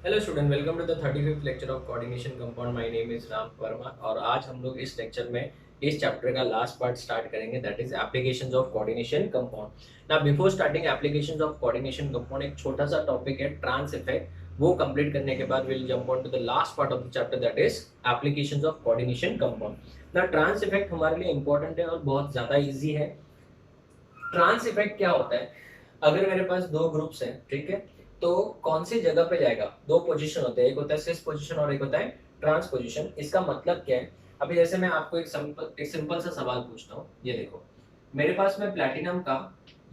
Hello student, welcome to the 35th lecture of coordination compound. My name is Ram Verma और आज हम लोग इस लेक्चर में इस चैप्टर का लास्ट पार्ट स्टार्ट करेंगे, that is applications of coordination compound. Now before starting applications of coordination compound, एक छोटा सा टॉपिक है ट्रांस इफेक्ट। वो कंप्लीट करने के बाद will jump on to the last part of the chapter, that is applications of coordination compound. Now trans effect हमारे लिए इंपॉर्टेंट है और बहुत ज्यादा इजी है। ट्रांस इफेक्ट क्या होता है? अगर मेरे पास दो ग्रुप्स हैं, ठीक है, तो कौन सी जगह पे जाएगा? दो पोजीशन होते हैं, एक होता है सिस पोजीशन और एक होता है ट्रांस पोजीशन। इसका मतलब क्या है? अभी जैसे मैं आपको एक सिंपल सा सवाल पूछता हूँ, ये देखो। मेरे पास में प्लैटिनम का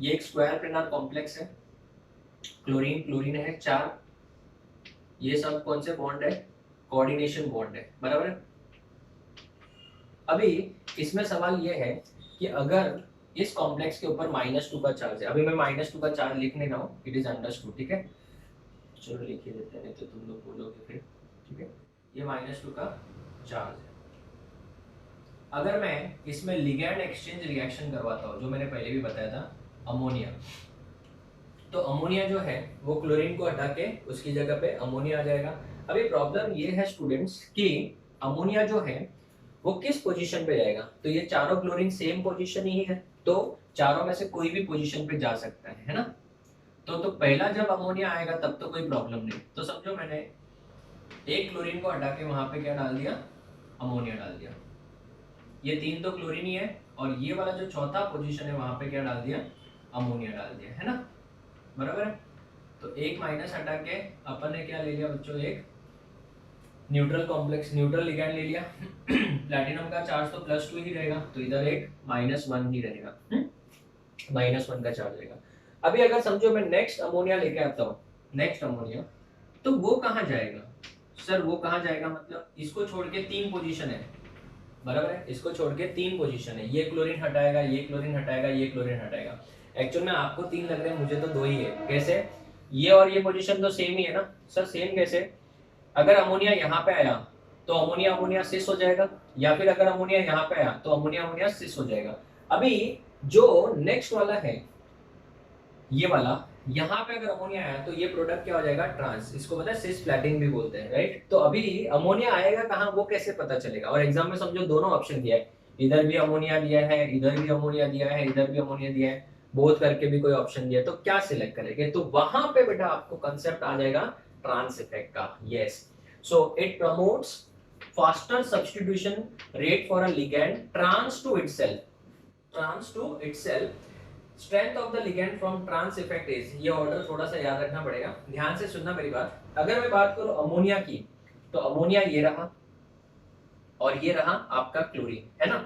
ये एक स्क्वायर प्लेनर कॉम्प्लेक्स है, क्लोरीन क्लोरीन है चार, ये सब कौन से बॉन्ड है? कोऑर्डिनेशन बॉन्ड है, बराबर है। अभी इसमें सवाल ये है कि अगर इस कॉम्प्लेक्स के ऊपर -2 का चार्ज है, अभी मैं -2 का चार्ज लिखने ना हूँ, इट इज अंडरस्टूड, ठीक है। चलो लिख ही देते हैं, नहीं तो तुम लोग बोलोगे फिर, ठीक है। ये -2 का चार्ज है। अगर मैं इसमें लिगैंड एक्सचेंज रिएक्शन करवाता हूँ, जो मैंने पहले भी बताया था, अमोनिया, तो अमोनिया जो है वो क्लोरीन को हटा के उसकी जगह पे अमोनिया आ जाएगा। अभी प्रॉब्लम ये है स्टूडेंट्स कि अमोनिया जो है वो किस पोजीशन पे जाएगा? तो ये चारों क्लोरीन सेम पोजीशन ही है, तो चारों में से कोई भी पोजीशन पे जा सकता है ना। तो पहला जब अमोनिया आएगा तब तो कोई प्रॉब्लम नहीं। तो समझो मैंने एक क्लोरीन को हटा के वहां पे क्या डाल दिया? अमोनिया डाल दिया। ये तीन तो क्लोरीन ही है, और ये वाला जो चौथा पोजीशन है वहां पे क्या डाल दिया? अमोनिया डाल दिया, है ना, बराबर है। तो एक माइनस हटा के अपन ने क्या ले लिया बच्चों? एक न्यूट्रल कॉम्प्लेक्स, न्यूट्रल लिगैंड ले लिया। प्लैटिनम का चार्ज तो +2 ही रहेगा, तो इधर एक -1 ही रहेगा, -1 का चार्ज रहेगा। अभी अगर समझो मैं नेक्स्ट अमोनिया लेके आता हूँ, नेक्स्ट अमोनिया, तो वो कहाँ जाएगा? सर वो कहाँ जाएगा मतलब इसको छोड़ के तीन पोजीशन है, बराबर है। इसको छोड़ के तीन पोजीशन है, ये क्लोरीन हटाएगा, ये क्लोरीन हटाएगा, ये क्लोरीन हटाएगा। एक्चुअल में आपको तीन लग रहे हैं, मुझे तो दो ही है। कैसे? ये और ये पोजीशन तो सेम ही है ना। सर सेम कैसे? अगर अमोनिया यहाँ पे आया तो अमोनिया अमोनिया सिस हो जाएगा, या फिर अगर अमोनिया यहाँ पे आया तो अमोनिया अमोनिया सिस हो जाएगा। अभी जो नेक्स्ट वाला है, ये वाला, यहाँ पे अगर अमोनिया आया तो ये प्रोडक्ट क्या हो जाएगा? ट्रांस। इसको पता है सिस फ्लैटिंग भी बोलते हैं, राइट। तो अभी अमोनिया आएगा कहाँ, वो कैसे पता चलेगा? और एग्जाम में समझो दोनों ऑप्शन दिया है, इधर भी अमोनिया दिया है, इधर भी अमोनिया दिया है, इधर भी अमोनिया दिया है, बोथ करके भी कोई ऑप्शन दिया है, तो क्या सिलेक्ट करेंगे? तो वहां पे बेटा आपको कंसेप्ट आ जाएगा ट्रांस इफेक्ट का। Yes, so it promotes faster substitution rate for a ligand trans to itself, trans to itself. Strength of the ligand from trans effect is, ये ऑर्डर थोड़ा सा याद रखना पड़ेगा, ध्यान से सुनना मेरी बात। अगर मैं बात करूं अमोनिया की, तो अमोनिया ये रहा और ये रहा आपका क्लोरीन, है ना।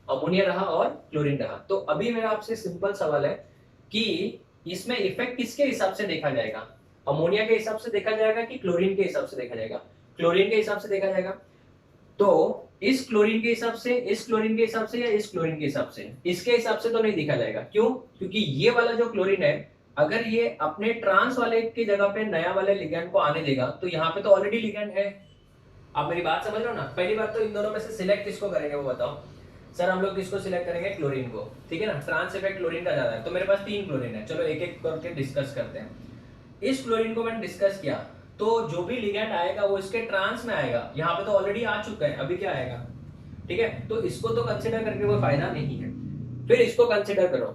अमोनिया रहा और क्लोरीन रहा। तो अभी मेरा आपसे सिंपल सवाल है कि इसमें इफेक्ट किसके हिसाब से देखा जाएगा? अमोनिया के हिसाब से देखा जाएगा कि क्लोरीन के हिसाब से देखा जाएगा? क्लोरीन के हिसाब से देखा जाएगा। तो इस क्लोरीन के हिसाब से, इस क्लोरीन के हिसाब से, या इस क्लोरीन के हिसाब से? इसके हिसाब से तो नहीं देखा जाएगा। क्यों? क्योंकि ये वाला जो क्लोरीन है, अगर ये अपने ट्रांस वाले की जगह पे नया वाले लिगैंड को आने देगा, तो यहाँ पे तो ऑलरेडी लिगैंड है। आप मेरी बात समझ रहे हो ना। पहली बात तो इन दोनों में से सिलेक्ट किसको करेंगे वो बताओ। सर हम लोग किसको सिलेक्ट करेंगे? क्लोरीन को, ठीक है ना। ट्रांस इफेक्ट क्लोरीन का ज्यादा है, तो मेरे पास तीन क्लोरीन है, चलो एक एक करके डिस्कस करते हैं। इस क्लोरीन को मैंने डिस्कस किया, तो जो भी लिगैंड आएगा वो इसके ट्रांस में आएगा, यहाँ पे तो ऑलरेडी आ चुका है, अभी क्या आएगा? ठीक है, तो इसको तो कंसिडर करके कोई फायदा नहीं है। फिर इसको कंसिडर करो।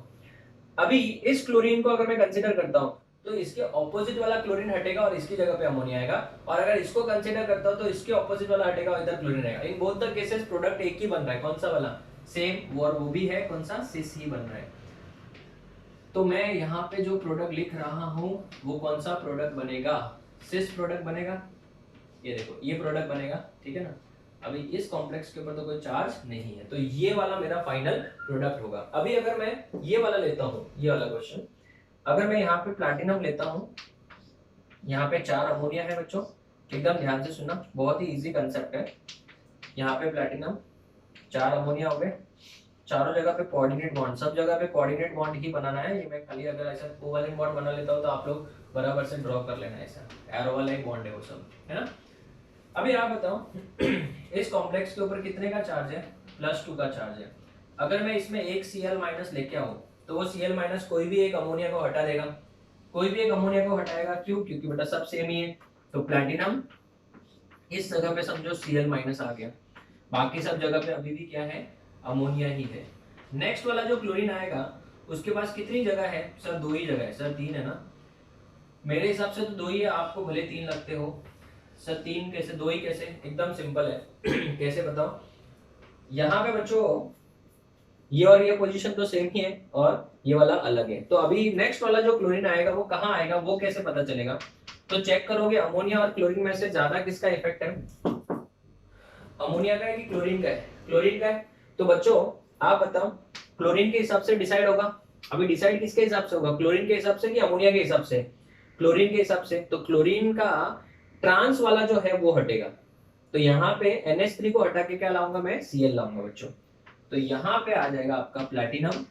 अभी इस क्लोरीन को अगर मैं कंसिडर करता हूं, तो इसके ऑपोजिट वाला क्लोरीन हटेगा और इसकी जगह पे अमोनिया आएगा। और अगर इसको कंसिडर करता हूं तो इसके ऑपोजिट वाला हटेगा और इधर क्लोरीन आएगा। In both the cases product एक ही बन रहा है, कौन सा वाला? सेम, और वो भी है कौन सा? सिस ही बन रहा है। तो मैं यहाँ पे जो प्रोडक्ट लिख रहा हूं वो कौन सा प्रोडक्ट बनेगा? सिस प्रोडक्ट बनेगा। ये देखो ये प्रोडक्ट बनेगा, ठीक है ना। अभी इस कॉम्प्लेक्स के ऊपर तो कोई चार्ज नहीं है, तो ये वाला मेरा फाइनल प्रोडक्ट होगा। अभी अगर मैं ये वाला लेता हूँ, ये वाला क्वेश्चन, अगर मैं यहाँ पे प्लैटिनम लेता हूँ, यहाँ पे चार अमोनिया है बच्चों, एकदम ध्यान से सुनना, बहुत ही इजी कंसेप्ट है। यहाँ पे प्लैटिनम, चार अमोनिया हो गए, चारों जगह पे कोऑर्डिनेट बॉन्ड, सब जगह पे कोऑर्डिनेट बॉन्ड ही बनाना है। ये मैं खाली अगर ऐसा कोवैलेंट बॉन्ड बना लेता हूँ तो आप लोग बराबर से ड्रॉ कर लेना, ऐसा एरो वाला ही बॉन्ड है वो सब, है ना। अभी आप बताओ इस कॉम्प्लेक्स के ऊपर कितने का चार्ज है? +2 का चार्ज है। अगर मैं इसमें एक Cl- लेके आऊं, तो वो Cl- कोई भी एक अमोनिया को हटा देगा, कोई भी एक अमोनिया को हटाएगा। क्यों? क्योंकि बेटा सब सेम ही है। तो प्लैटिनम इस जगह पे समझो Cl माइनस आ गया, बाकी सब जगह पे अभी भी क्या है, अमोनिया ही है। नेक्स्ट वाला जो क्लोरीन आएगा उसके पास कितनी जगह है सर? 2 ही जगह है सर, 3 है ना? मेरे हिसाब से तो 2 ही है, आपको भले 3 लगते हो सर। 3 कैसे, 2 ही कैसे? एकदम सिंपल है कैसे बताओ? यहाँ पे बच्चों ये और ये पोजीशन तो सेम ही है और ये वाला अलग है, तो अभी नेक्स्ट वाला जो क्लोरीन आएगा वो कहाँ आएगा, वो कैसे पता चलेगा? तो चेक करोगे अमोनिया और क्लोरीन में से ज्यादा किसका इफेक्ट है, अमोनिया का है कि क्लोरीन का है? क्लोरीन का है। तो बच्चों आप बताओ, क्लोरीन के हिसाब से डिसाइड होगा। अभी डिसाइड किसके हिसाब से होगा, क्लोरीन के हिसाब से कि अमोनिया के हिसाब से? क्लोरीन के हिसाब से। तो क्लोरीन का ट्रांस वाला जो है वो हटेगा, तो यहाँ पे NH3 को हटा के क्या लाऊंगा मैं, Cl लाऊंगा बच्चों। तो यहाँ पे आ जाएगा आपका प्लैटिनम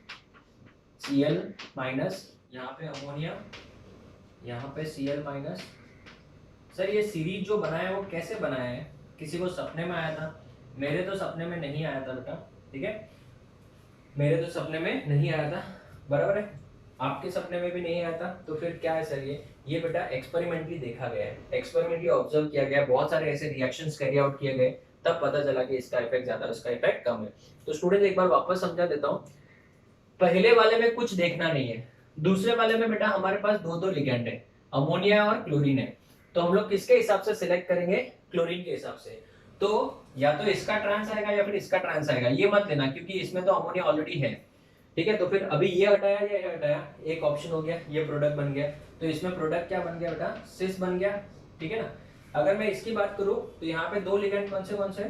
Cl माइनस, यहाँ पे अमोनिया, यहाँ पे Cl माइनस। सर ये सीरीज जो बनाया है वो कैसे बनाया है? किसी को सपने में आया था? मेरे तो सपने में नहीं आया था बेटा, ठीक है, मेरे तो सपने में नहीं आया था, बराबर है, आपके सपने में भी नहीं आया था। तो फिर क्या है सर, ये बेटा एक्सपेरिमेंटली देखा गया है, एक्सपेरिमेंटली ऑब्जर्व किया गया है, बहुत सारे ऐसे रिएक्शंस कैरी आउट किए गए, तब पता चला कि इसका इफेक्ट ज्यादा है, उसका इफेक्ट कम है। तो स्टूडेंट एक बार वापस समझा देता हूँ, पहले वाले में कुछ देखना नहीं है, दूसरे वाले में बेटा हमारे पास दो लिगेंड है, अमोनिया और क्लोरीन है, तो हम लोग किसके हिसाब से सिलेक्ट करेंगे, क्लोरीन के हिसाब से। तो या तो इसका ट्रांस आएगा या फिर इसका ट्रांस आएगा, ये मत लेना क्योंकि इसमें तो अमोनिया ऑलरेडी है, ठीक है। तो फिर अभी ये हटाया या ये हटाया, एक ऑप्शन हो गया, ये प्रोडक्ट बन गया, तो इसमें प्रोडक्ट क्या बन गया बेटा, सिस बन गया, ठीक है ना। अगर मैं इसकी बात करूं तो यहाँ पे 2 लिगेंड कौन से,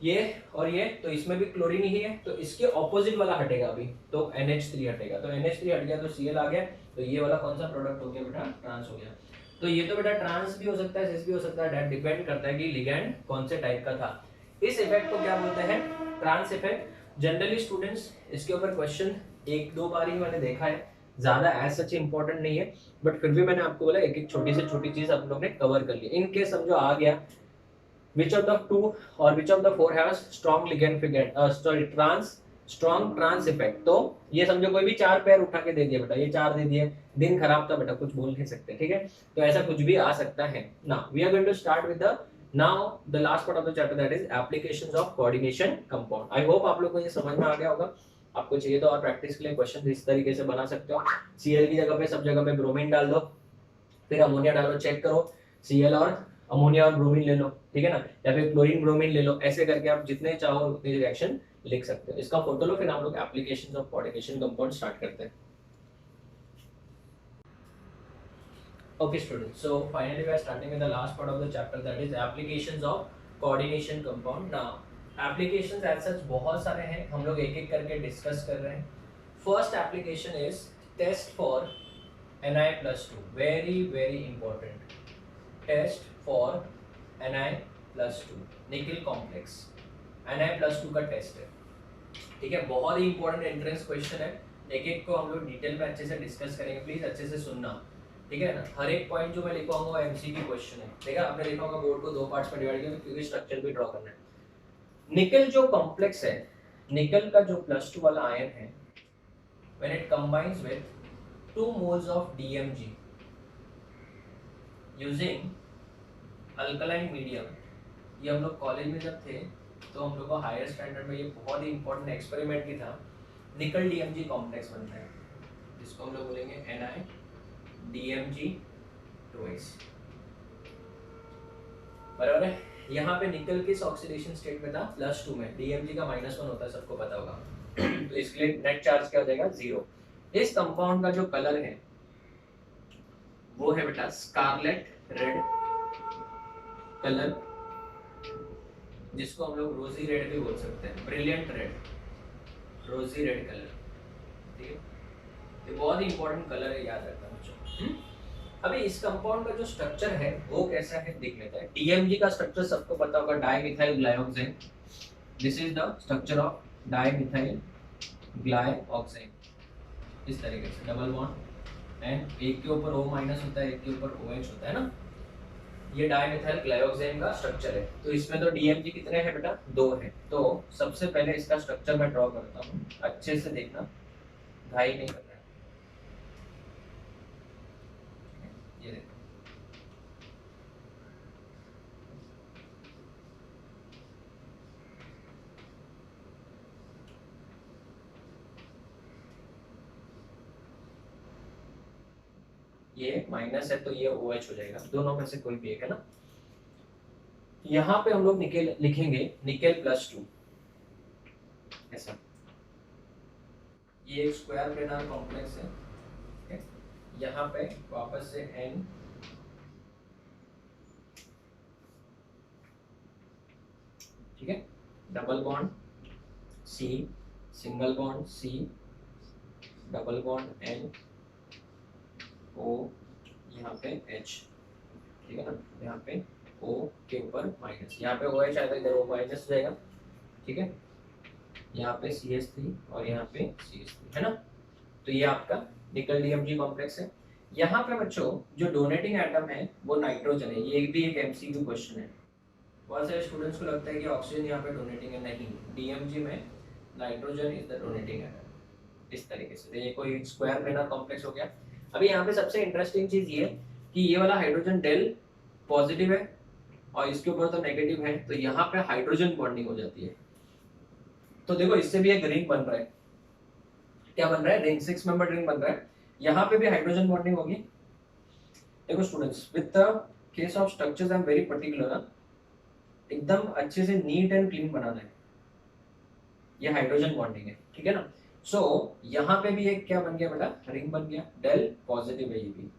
ये और ये, तो इसमें भी क्लोरीन ही है, तो इसके ऑपोजिट वाला हटेगा अभी, तो NH3 हटेगा, तो NH3 हट गया तो Cl आ गया, तो ये वाला कौन सा प्रोडक्ट हो गया बेटा, ट्रांस हो गया। तो ये तो बेटा ट्रांस भी हो सकता है, सिस भी हो सकता है, डेट डिपेंड करता है कि लिगेंड कौन से टाइप का था। इस इफेक्ट को क्या बोलते हैं, ट्रांस इफेक्ट। जनरली स्टूडेंट्स इसके ऊपर क्वेश्चन 1-2 बार ही मैंने देखा है, ज्यादा एज सच इंपॉर्टेंट नहीं है, बट फिर भी मैंने आपको बोला एक एक छोटी से छोटी चीज आप लोग ने कवर कर ली। इन केस समझो आ गया, which of the 2 or which of the 4 has strong ligand strong trans effect। तो ये समझो कोई भी 4 पैर उठा के दे दिया बेटा, ये 4 दे दिए, दिन खराब था बेटा, कुछ बोल नहीं सकते, ठीक है। तो ऐसा कुछ भी आ सकता है ना। We are going to start with the now the last part of the chapter, that is applications of coordination compound. I hope आप लोग को ये समझ में आ गया होगा। आपको चाहिए तो और प्रैक्टिस के लिए क्वेश्चन इस तरीके से बना सकते हो, Cl की जगह पे सब जगह पे ब्रोमीन डाल दो, फिर अमोनिया डालो, चेक करो Cl और अमोनिया और ब्रोमीन ले लो, ठीक है ना, या फिर क्लोरीन ब्रोमीन ले लो, ऐसे करके आप जितने चाहो उतने रिएक्शन लिख सकते हो। इसका फोटो लो, फिर हम लोग applications of coordination compound start करते हैं। Okay students, so finally we are starting with the last part of the chapter, that is applications of coordination compound। Now applications as such बहुत सारे हैं, हम लोग एक एक करके डिस्कस कर रहे हैं। First application is test for Na+2, very important, test for Na+2 nickel complex, Na+2 का टेस्ट है, ठीक है, बहुत ही इंपॉर्टेंट एंट्रेंस क्वेश्चन है। एक एक को हम लोग डिटेल में अच्छे से डिस्कस करेंगे, प्लीज अच्छे से सुनना, ठीक है ना। हर एक पॉइंट जो मैं लिखवाऊंगा वो एमसीक्यू क्वेश्चन है, ठीक है। आपने लिखा होगा बोर्ड को 2 पार्ट्स में डिवाइड किया क्योंकि स्ट्रक्चर भी ड्रॉ करना है। निकेल जो कॉम्प्लेक्स है, निकेल का जो +2 वाला आयन है, when it combines with 2 moles of DMG using alkaline medium, ये हम लोग कॉलेज में जब थे तो हम लोग को हायर स्टैंडर्ड में ये बहुत ही इंपॉर्टेंट एक्सपेरिमेंट भी था, निकल DMG कॉम्प्लेक्स बनता है, जिसको हम लोग बोलेंगे NiDMG2S, बराबर है। यहाँ पे निकल किस ऑक्सीडेशन स्टेट में था, +2 में, DMG का -1 होता है, सबको पता होगा तो इसके लिए नेट चार्ज क्या हो जाएगा, 0। इस कंपाउंड का जो कलर है वो है बेटा स्कारलेट रेड कलर, जिसको हम लोग रोजी रेड भी बोल सकते हैं, ब्रिलियंट रेड, रोजी रेड कलर, ठीक है। ये बहुत ही इंपॉर्टेंट कलर है, याद रखना बच्चों। अभी इस कंपाउंड का जो स्ट्रक्चर है वो कैसा है देख लेते हैं। DMG का स्ट्रक्चर सबको पता होगा, dimethyl glyoxime, this is the structure of dimethyl glyoxime, इस तरीके से डबल बॉन्ड, एंड एक के ऊपर O- होता है, एक के ऊपर OH होता है ना, ये डाइमिथाइल ग्लाइऑक्सेन का स्ट्रक्चर है। तो इसमें तो DMG कितने हैं बेटा, 2 है। तो सबसे पहले इसका स्ट्रक्चर मैं ड्रॉ करता हूँ, अच्छे से देखना, घाई नहीं करना है। ये देखो ये माइनस है तो ये OH हो जाएगा, दोनों में से कोई भी एक है ना। यहाँ पे हम लोग निकल लिखेंगे निकल +2 ऐसा। ये एक स्क्वायर प्लेनर कॉम्प्लेक्स है, ठीक है। यहाँ पे वापस से N, ठीक है, double bond C, single bond C, double bond N, O, यहाँ पे H, ठीक है ना, यहाँ पे O के ऊपर माइनस, यहाँ पे OH आएगा, इधर O माइनस हो जाएगा, ठीक है। यहाँ पे CH3 और यहाँ पे CH3 है ना। तो ये आपका निकल DMG कॉम्प्लेक्स है। यहाँ पे बच्चों जो डोनेटिंग एटम है वो नाइट्रोजन है, ये भी एक MCQ क्वेश्चन है। बहुत सारे स्टूडेंट्स को लगता है कि ऑक्सीजन यहाँ पे डोनेटिंग है, नहीं, DMG में nitrogen is the donating atom. इस तरीके से ये कोई स्क्वायर प्लेनर कॉम्प्लेक्स हो गया। अभी यहाँ पे सबसे इंटरेस्टिंग चीज ये कि ये वाला हाइड्रोजन डेल पॉजिटिव है और इसके ऊपर तो नेगेटिव है, तो यहाँ पे हाइड्रोजन बॉन्डिंग हो जाती है। तो देखो इससे भी एक रिंग बन रहा है, क्या बन रहा है, रिंग, 6 मेंबर रिंग बन रहा है। यहाँ पे भी हाइड्रोजन बॉन्डिंग होगी। देखो students, with the case of structures I am very particular, एकदम अच्छे से नीट एंड क्लीन बनाना है। ये हाइड्रोजन बॉन्डिंग है, ठीक है ना। सो यहाँ पे भी एक क्या बन गया बेटा, रिंग बन गया, डेल पॉजिटिव है ये भी।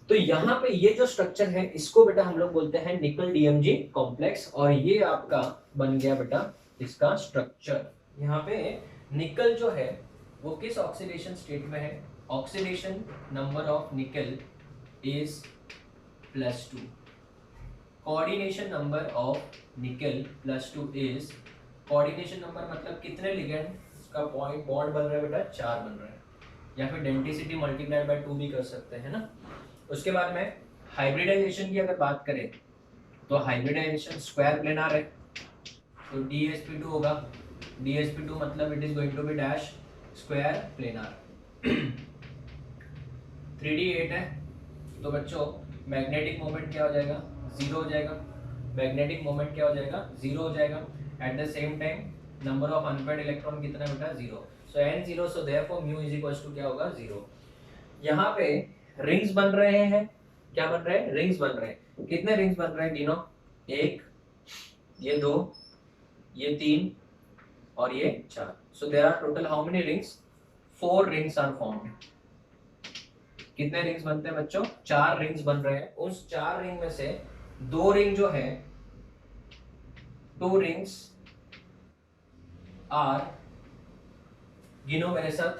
तो यहाँ पे ये जो स्ट्रक्चर है इसको बेटा हम लोग बोलते हैं निकल DMG कॉम्प्लेक्स, और ये आपका बन गया बेटा इसका स्ट्रक्चर। यहाँ पे निकल जो है वो किस ऑक्सीडेशन स्टेट में है, ऑक्सीडेशन नंबर ऑफ निकल is +2, coordination number of nickel +2 is, coordination number मतलब कितने लिगेंड का पॉइंट बॉन्ड बन रहा है बेटा, 4 बन रहा है, या फिर डेंसिटी मल्टीप्लाइड बाय 2 भी कर सकते हैं ना। उसके बाद में हाइब्रिडाइजेशन की अगर बात करें तो हाइब्रिडाइजेशन स्क्वायर प्लेनर है, तो DsP2 होगा, DsP2 मतलब it is going to be dash square planar. 3D8 है, तो बच्चों मैग्नेटिक मोमेंट क्या हो जाएगा, 0 हो जाएगा, मैग्नेटिक मोमेंट क्या हो जाएगा, 0 हो जाएगा। At the same time number of unpaired electron कितना बेटा, 0, so n0, so therefore mu is equal to क्या होगा, 0। यहाँ पे रिंग्स बन रहे हैं, क्या बन रहे हैं, रिंग्स बन रहे हैं। कितने रिंग्स बन रहे हैं तीनों, 1, ये 2, ये 3 और ये 4, so there are total how many rings, 4 rings are formed. कितने रिंग्स बनते हैं बच्चों, 4 रिंग्स बन रहे हैं। उस 4 रिंग में से 2 रिंग जो है, 2 रिंग्स आर, गिनो मेरे साथ,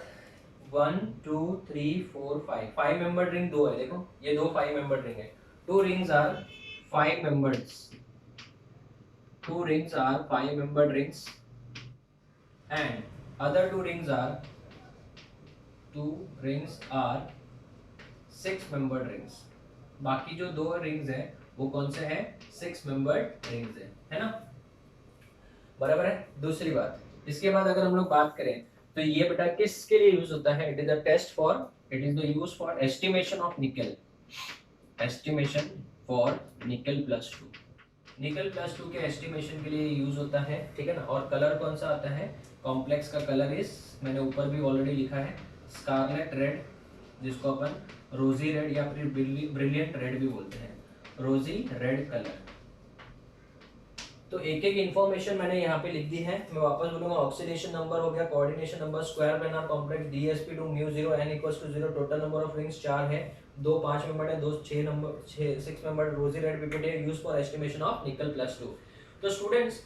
1 2 3 4 5, 5 मेंबर रिंग 2 है, देखो ये 2 5 मेंबर रिंग है। 2 rings are 5 members, 2 rings are 5 membered rings and other 2 rings are 6 membered rings। बाकी जो 2 रिंग्स है वो कौन से हैं, 6 membered rings है ना, बराबर है। दूसरी बात, इसके बाद अगर हम लोग बात करें तो ये बेटा किसके लिए यूज होता है, it is the test for, it is the use for estimation of nickel, estimation for nickel +2, निकल +2 के एस्टिमेशन के लिए यूज होता है, ठीक है ना। और कलर कौन सा आता है, कॉम्प्लेक्स का कलर इस, मैंने ऊपर भी ऑलरेडी लिखा है, स्कारलेट रेड, जिसको अपन रोजी रेड या फिर ब्रिलियंट रेड भी बोलते हैं, रोजी रेड कलर। तो एक एक इन्फॉर्मेशन मैंने यहाँ पे लिख दी है, मैं वापस बोलूंगा। ऑक्सीडेशन नंबर हो गया, coordination number, square planar complex, DsP2 μ0, n = 0, total number of rings 4 है, 2 5 मेंबर है, 2 6 नंबर 6 मेंबर रोजी रेड PPT है, use for estimation of nickel +2। तो स्टूडेंट्स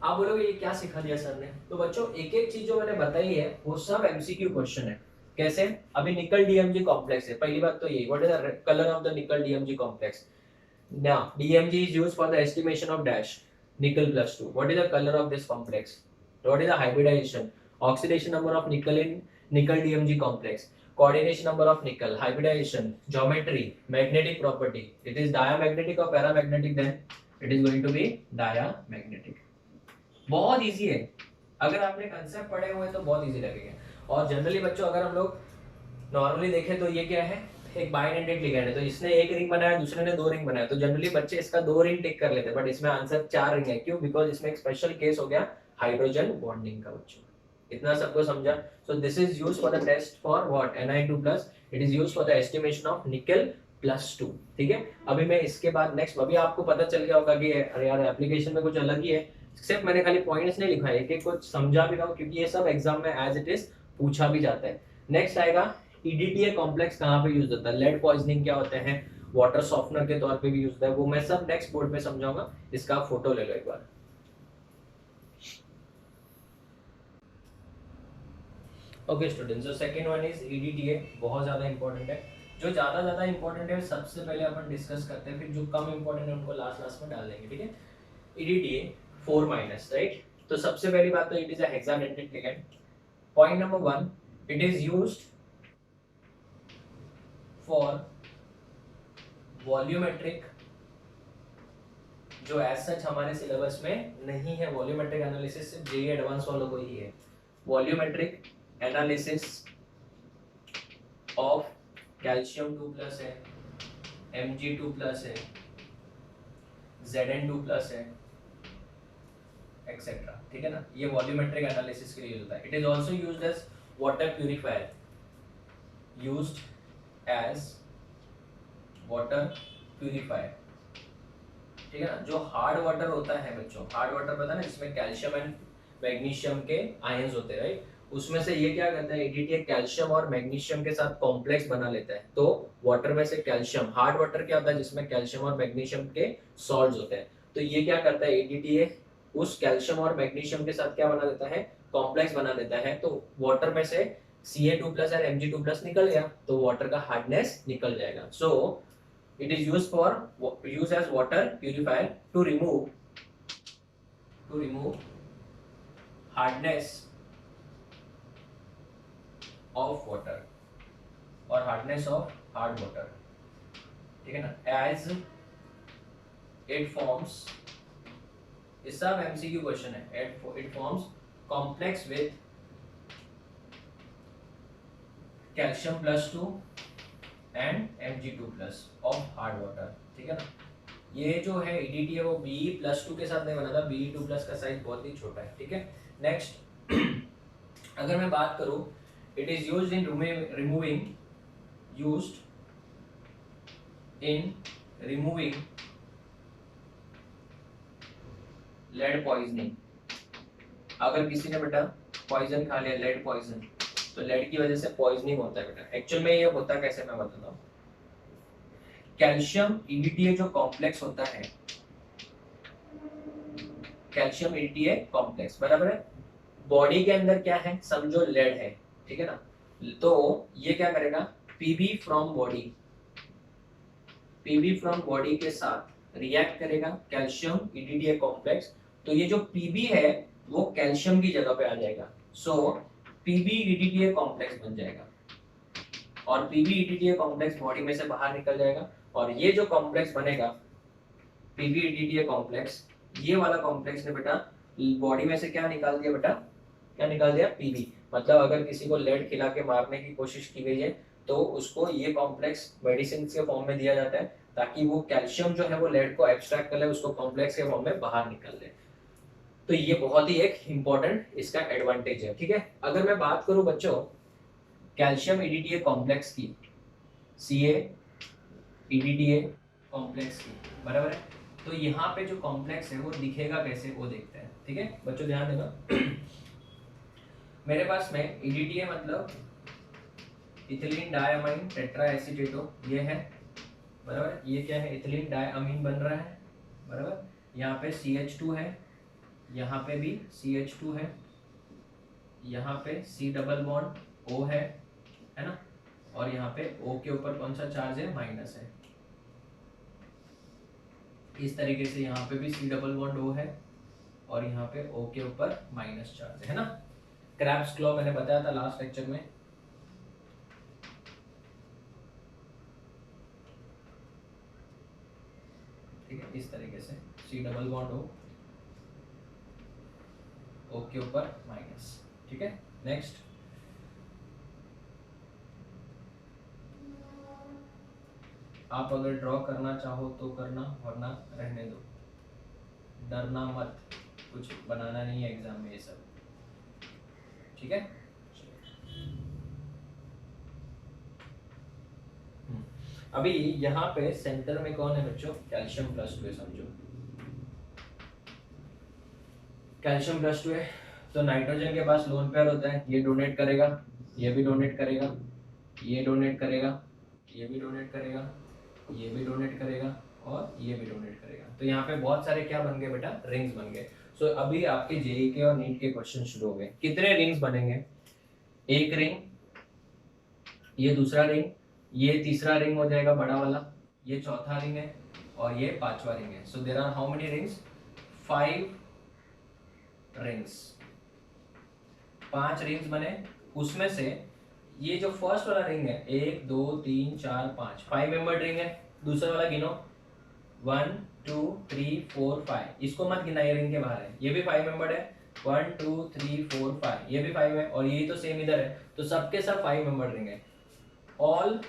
आप बोलोगे ये क्या सिखा दिया सर ने, तो बच्चों एक एक चीज जो मैंने बताई है वो सब MCQ क्वेश्चन है। कैसे, अभी निकल DMG कॉम्प्लेक्स है, पहली बात तो ये, what is the colour of the निकल DMG complex, now DMG is used for the estimation of dash nickel +2, what is the color of this complex, what is the hybridization, oxidation number of nickel in nickel DMG complex, coordination number of nickel, hybridization, geometry, magnetic property, it is diamagnetic or paramagnetic, then it is going to be diamagnetic। बहुत easy है, अगर आपने concept पढ़े हुए तो बहुत easy लगेगा। और जनरली बच्चों अगर हम लोग नॉर्मली देखें तो ये क्या है, एक बाइडेंटेड लिगेंड है, तो इसने एक रिंग बनाया, दूसरे ने 2 रिंग बनाया, तो जनरली बच्चे इसका 2 रिंग टिक कर लेते हैं, बट इसमें आंसर 4 रिंग है। क्यों, बिकॉज इसमें एक स्पेशल केस हो गया हाइड्रोजन बॉन्डिंग का। बच्चों इतना सबको समझा, so this is used for the test for what, Ni2+ it is used for the estimation of nickel +2। ठीक है, अभी मैं इसके बाद नेक्स्ट, अभी आपको पता चल गया होगा कि अरे यार एप्लीकेशन में कुछ अलग ही है, सिर्फ मैंने खाली पॉइंट्स नहीं लिखा है, एक एक कुछ समझा भी रहा हूँ, क्योंकि ये सब एग्जाम में एज इट इज पूछा भी जाता है। नेक्स्ट आएगा ईडीटीए कॉम्प्लेक्स कहाँ पे यूज होता है, लेड पॉइजनिंग क्या होते हैं, वाटर सॉफ्टनर के तौर पे भी यूज होता है, वो मैं सब नेक्स्ट बोर्ड पे समझाऊंगा, इसका फोटो ले लो एक बार। Okay students, so second one is EDTA, बहुत ज्यादा इंपॉर्टेंट है, जो ज्यादा इंपॉर्टेंट है सबसे पहले अपन डिस्कस करते हैं, फिर जो कम इंपॉर्टेंट है उनको लास्ट में डाल देंगे। ठीक है, ईडीटीए 4 माइनस, राइट। तो सबसे पहली बात तो it is a hexadentate ligand. Point number 1, it is used for volumetric, जो एज सच हमारे सिलेबस में नहीं है, वॉल्यूमेट्रिक एनालिसिस सिर्फ जेईई एडवांस वालों को ही है। वॉल्यूमेट्रिक एनालिसिस ऑफ कैल्शियम 2+ है, Mg2+ है, Zn2+ है, एक्सेट्रा। ठीक है ना, ये वॉल्यूमेट्रिक एनालिसिस के लिए यूज होता है। It is also used as water purifier, used as water purifier. ठीक है ना, जो हार्ड वाटर होता है बच्चों, हार्ड वाटर पता है ना, जिसमें कैल्शियम एंड मैग्नीशियम के आयंस होते हैं, राइट, उसमें से ये क्या करता है, ईडीटीए कैल्शियम और मैग्नीशियम के साथ कॉम्प्लेक्स बना लेता है। तो वाटर में से कैल्शियम, हार्ड वाटर क्या होता है, जिसमें कैल्शियम और मैग्नीशियम के सॉल्ट्स होते हैं, तो ये क्या करता है, ईडीटीए उस कैल्शियम और मैग्नीशियम के साथ क्या बना देता है, कॉम्प्लेक्स बना देता है। तो वाटर में से Ca2+ और Mg2+ निकल गया, तो वाटर का हार्डनेस निकल जाएगा। सो it is used as water purifier to remove hardness of water or hardness of hard water। ठीक है ना, as it forms, इस सब MCQ क्वेश्चन है, it forms complex with calcium +2 and Mg2+ of hard water। ठीक है ना, ये जो है ईडीटीए वो Be+2 के साथ नहीं बना था, Be2+ का साइज बहुत ही छोटा है। ठीक है, नेक्स्ट अगर मैं बात करूं, it is used in removing lead poisoning. अगर किसी ने बेटा पॉइजन खा लिया, लेड पॉइजन, तो लेड की वजह से पॉइजनिंग होता है बेटा। एक्चुअल में ये होता कैसे मैं बताता हूँ, कैल्शियम ईडीटीए जो कॉम्प्लेक्स होता है, कैल्शियम ईडीटीए कॉम्प्लेक्स बराबर है, बॉडी के अंदर क्या है, समझो लेड है। ठीक है ना, तो ये क्या करेगा, पीबी फ्रॉम बॉडी के साथ रिएक्ट करेगा कैल्शियम ईडीटीए कॉम्प्लेक्स। तो ये जो पीबी है वो कैल्शियम की जगह पे आ जाएगा, सो पीबी ईडीटीए कॉम्प्लेक्स बन जाएगा, और पीबी ईडीटीए कॉम्प्लेक्स बॉडी में से बाहर निकल जाएगा। और ये जो कॉम्प्लेक्स बनेगा पीबी ईडीटीए कॉम्प्लेक्स, ये वाला कॉम्प्लेक्स ने बेटा बॉडी में से क्या निकाल दिया बेटा, क्या निकाल दिया, पीबी। मतलब अगर किसी को लेड खिला के मारने की कोशिश की गई है तो उसको ये कॉम्प्लेक्स मेडिसिन के फॉर्म में दिया जाता है, ताकि वो कैल्शियम जो है वो लेड को एब्स्ट्रैक्ट कर ले, उसको कॉम्प्लेक्स के फॉर्म में बाहर निकाल ले। तो ये बहुत ही एक इंपॉर्टेंट इसका एडवांटेज है। ठीक है, अगर मैं बात करूं बच्चों कैल्शियम ईडीटीए कॉम्प्लेक्स की, Ca ईडीटीए कॉम्प्लेक्स की, बराबर है, तो यहाँ पे जो कॉम्प्लेक्स है वो दिखेगा कैसे, वो देखते हैं। ठीक है बच्चों, ध्यान देना मेरे पास में ईडीटीए मतलब इथिलीन डायअमीन टेट्रा एसीटेटो, ये है बराबर, ये क्या है, इथिलीन डायअमीन बन रहा है बराबर, यहाँ पे CH2 है, यहाँ पे भी CH2 है, यहाँ पे C डबल बॉन्ड O है ना, और यहाँ पे O के ऊपर कौन सा चार्ज है, माइनस है। इस तरीके से यहाँ पे भी C डबल बॉन्ड O है, और यहाँ पे O के ऊपर माइनस चार्ज है ना। क्रैब्स क्लॉ मैंने बताया था लास्ट लेक्चर में, ठीक है, इस तरीके से C डबल बॉन्ड O के ऊपर माइनस। ठीक है, नेक्स्ट आप अगर ड्रॉ करना चाहो तो करना, वरना रहने दो, डरना मत, कुछ बनाना नहीं है एग्जाम में ये सब। ठीक है, अभी यहाँ पे सेंटर में कौन है बच्चों, कैल्शियम प्लस 2 है, समझो कैल्शियम प्लस 2 है। तो नाइट्रोजन के पास लोन पेयर होता है, ये डोनेट करेगा, ये भी डोनेट करेगा, ये डोनेट करेगा, ये भी डोनेट करेगा, ये भी डोनेट करेगा और ये भी डोनेट करेगा। तो यहाँ पे बहुत सारे क्या बन गए बेटा, रिंग्स बन गए। सो अभी आपके जेई के और नीट के क्वेश्चन शुरू हो गए। कितने रिंग्स बनेंगे, एक रिंग, ये दूसरा रिंग, ये तीसरा रिंग हो जाएगा बड़ा वाला, ये चौथा रिंग है और ये पांचवा रिंग है। So there are how many rings, 5 rings, 5 rings बने। उसमें से ये जो फर्स्ट वाला रिंग है, 1 2 3 4 5 मेंबर रिंग है। दूसरा वाला गिनो, 1 2 3 4 5, इसको मत गिना, ये रिंग के बाहर है। ये भी 5 मेंबर है, 1 2 3 4 5, ये भी 5 है और ये तो सेम इधर है। तो सबके सब 5 मेंबर रिंग है। All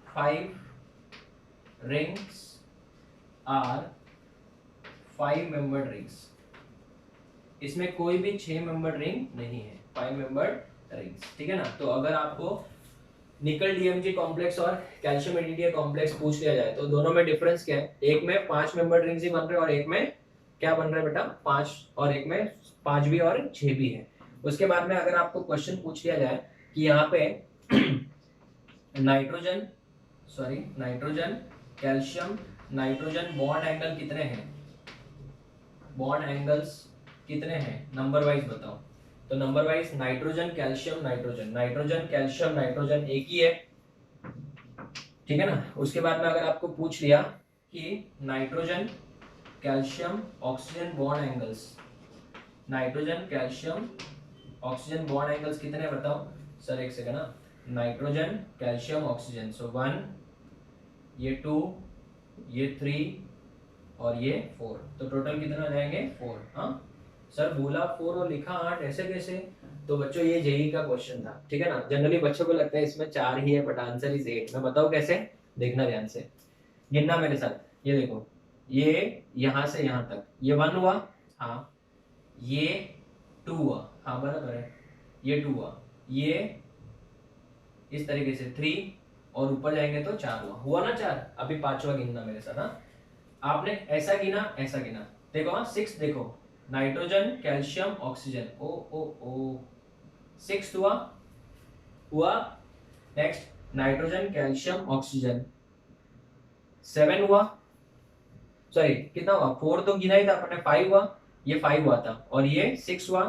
5 rings are 5 member rings. इसमें कोई भी 6 मेंबर रिंग नहीं है, 5 मेंबर रिंग्स, ठीक है ना। तो अगर आपको निकल डीएमजी कॉम्प्लेक्स और कैल्शियम एडीटीए कॉम्प्लेक्स पूछ लिया जाए तो दोनों में डिफरेंस क्या है, एक में 5 मेंबर रिंग्स ही बन रहे हैं और एक में क्या बन रहा है बेटा, 5, और एक में 5 भी और 6 भी है। उसके बाद में अगर आपको क्वेश्चन पूछ लिया जाए कि यहाँ पे nitrogen calcium nitrogen bond angle कितने हैं, बॉन्ड एंगल्स कितने हैं, नंबर वाइज बताओ। तो number wise nitrogen calcium nitrogen एक ही है, ठीक है ना। उसके बाद में अगर आपको पूछ लिया कि nitrogen calcium oxygen bond angles, nitrogen calcium oxygen bond angles कितने हैं बताओ। सर एक सेकंड ना, नाइट्रोजन कैल्शियम ऑक्सीजन, सो 1, ये 2, ये 3 और ये 4, तो टोटल कितना आ जाएंगे 4। हाँ सर बोला 4 और लिखा 8, ऐसे कैसे। तो बच्चों ये जेई का क्वेश्चन था, ठीक है ना। जनरली बच्चों को लगता है इसमें 4 ही है बट आंसर इज 8। मैं बताऊं कैसे, देखना ध्यान से, गिनना मेरे साथ। ये देखो, ये यहां से यहां तक ये 1 हुआ, हाँ ये 2 हुआ, हाँ बराबर है, ये 2 हुआ, ये इस तरीके से 3 और ऊपर जाएंगे तो 4 हुआ ना 4। अभी पांचवा गिनना मेरे साथ। हाँ आपने ऐसा गिना ऐसा गिना, देखो हाँ 6 देखो, नाइट्रोजन कैल्शियम ऑक्सीजन, ओ ओ ओ 6 हुआ। नेक्स्ट नाइट्रोजन कैल्शियम ऑक्सीजन 7 हुआ, सॉरी कितना हुआ, 4 तो गिना ही था अपने, 5 हुआ, ये 5 हुआ था और ये 6 हुआ।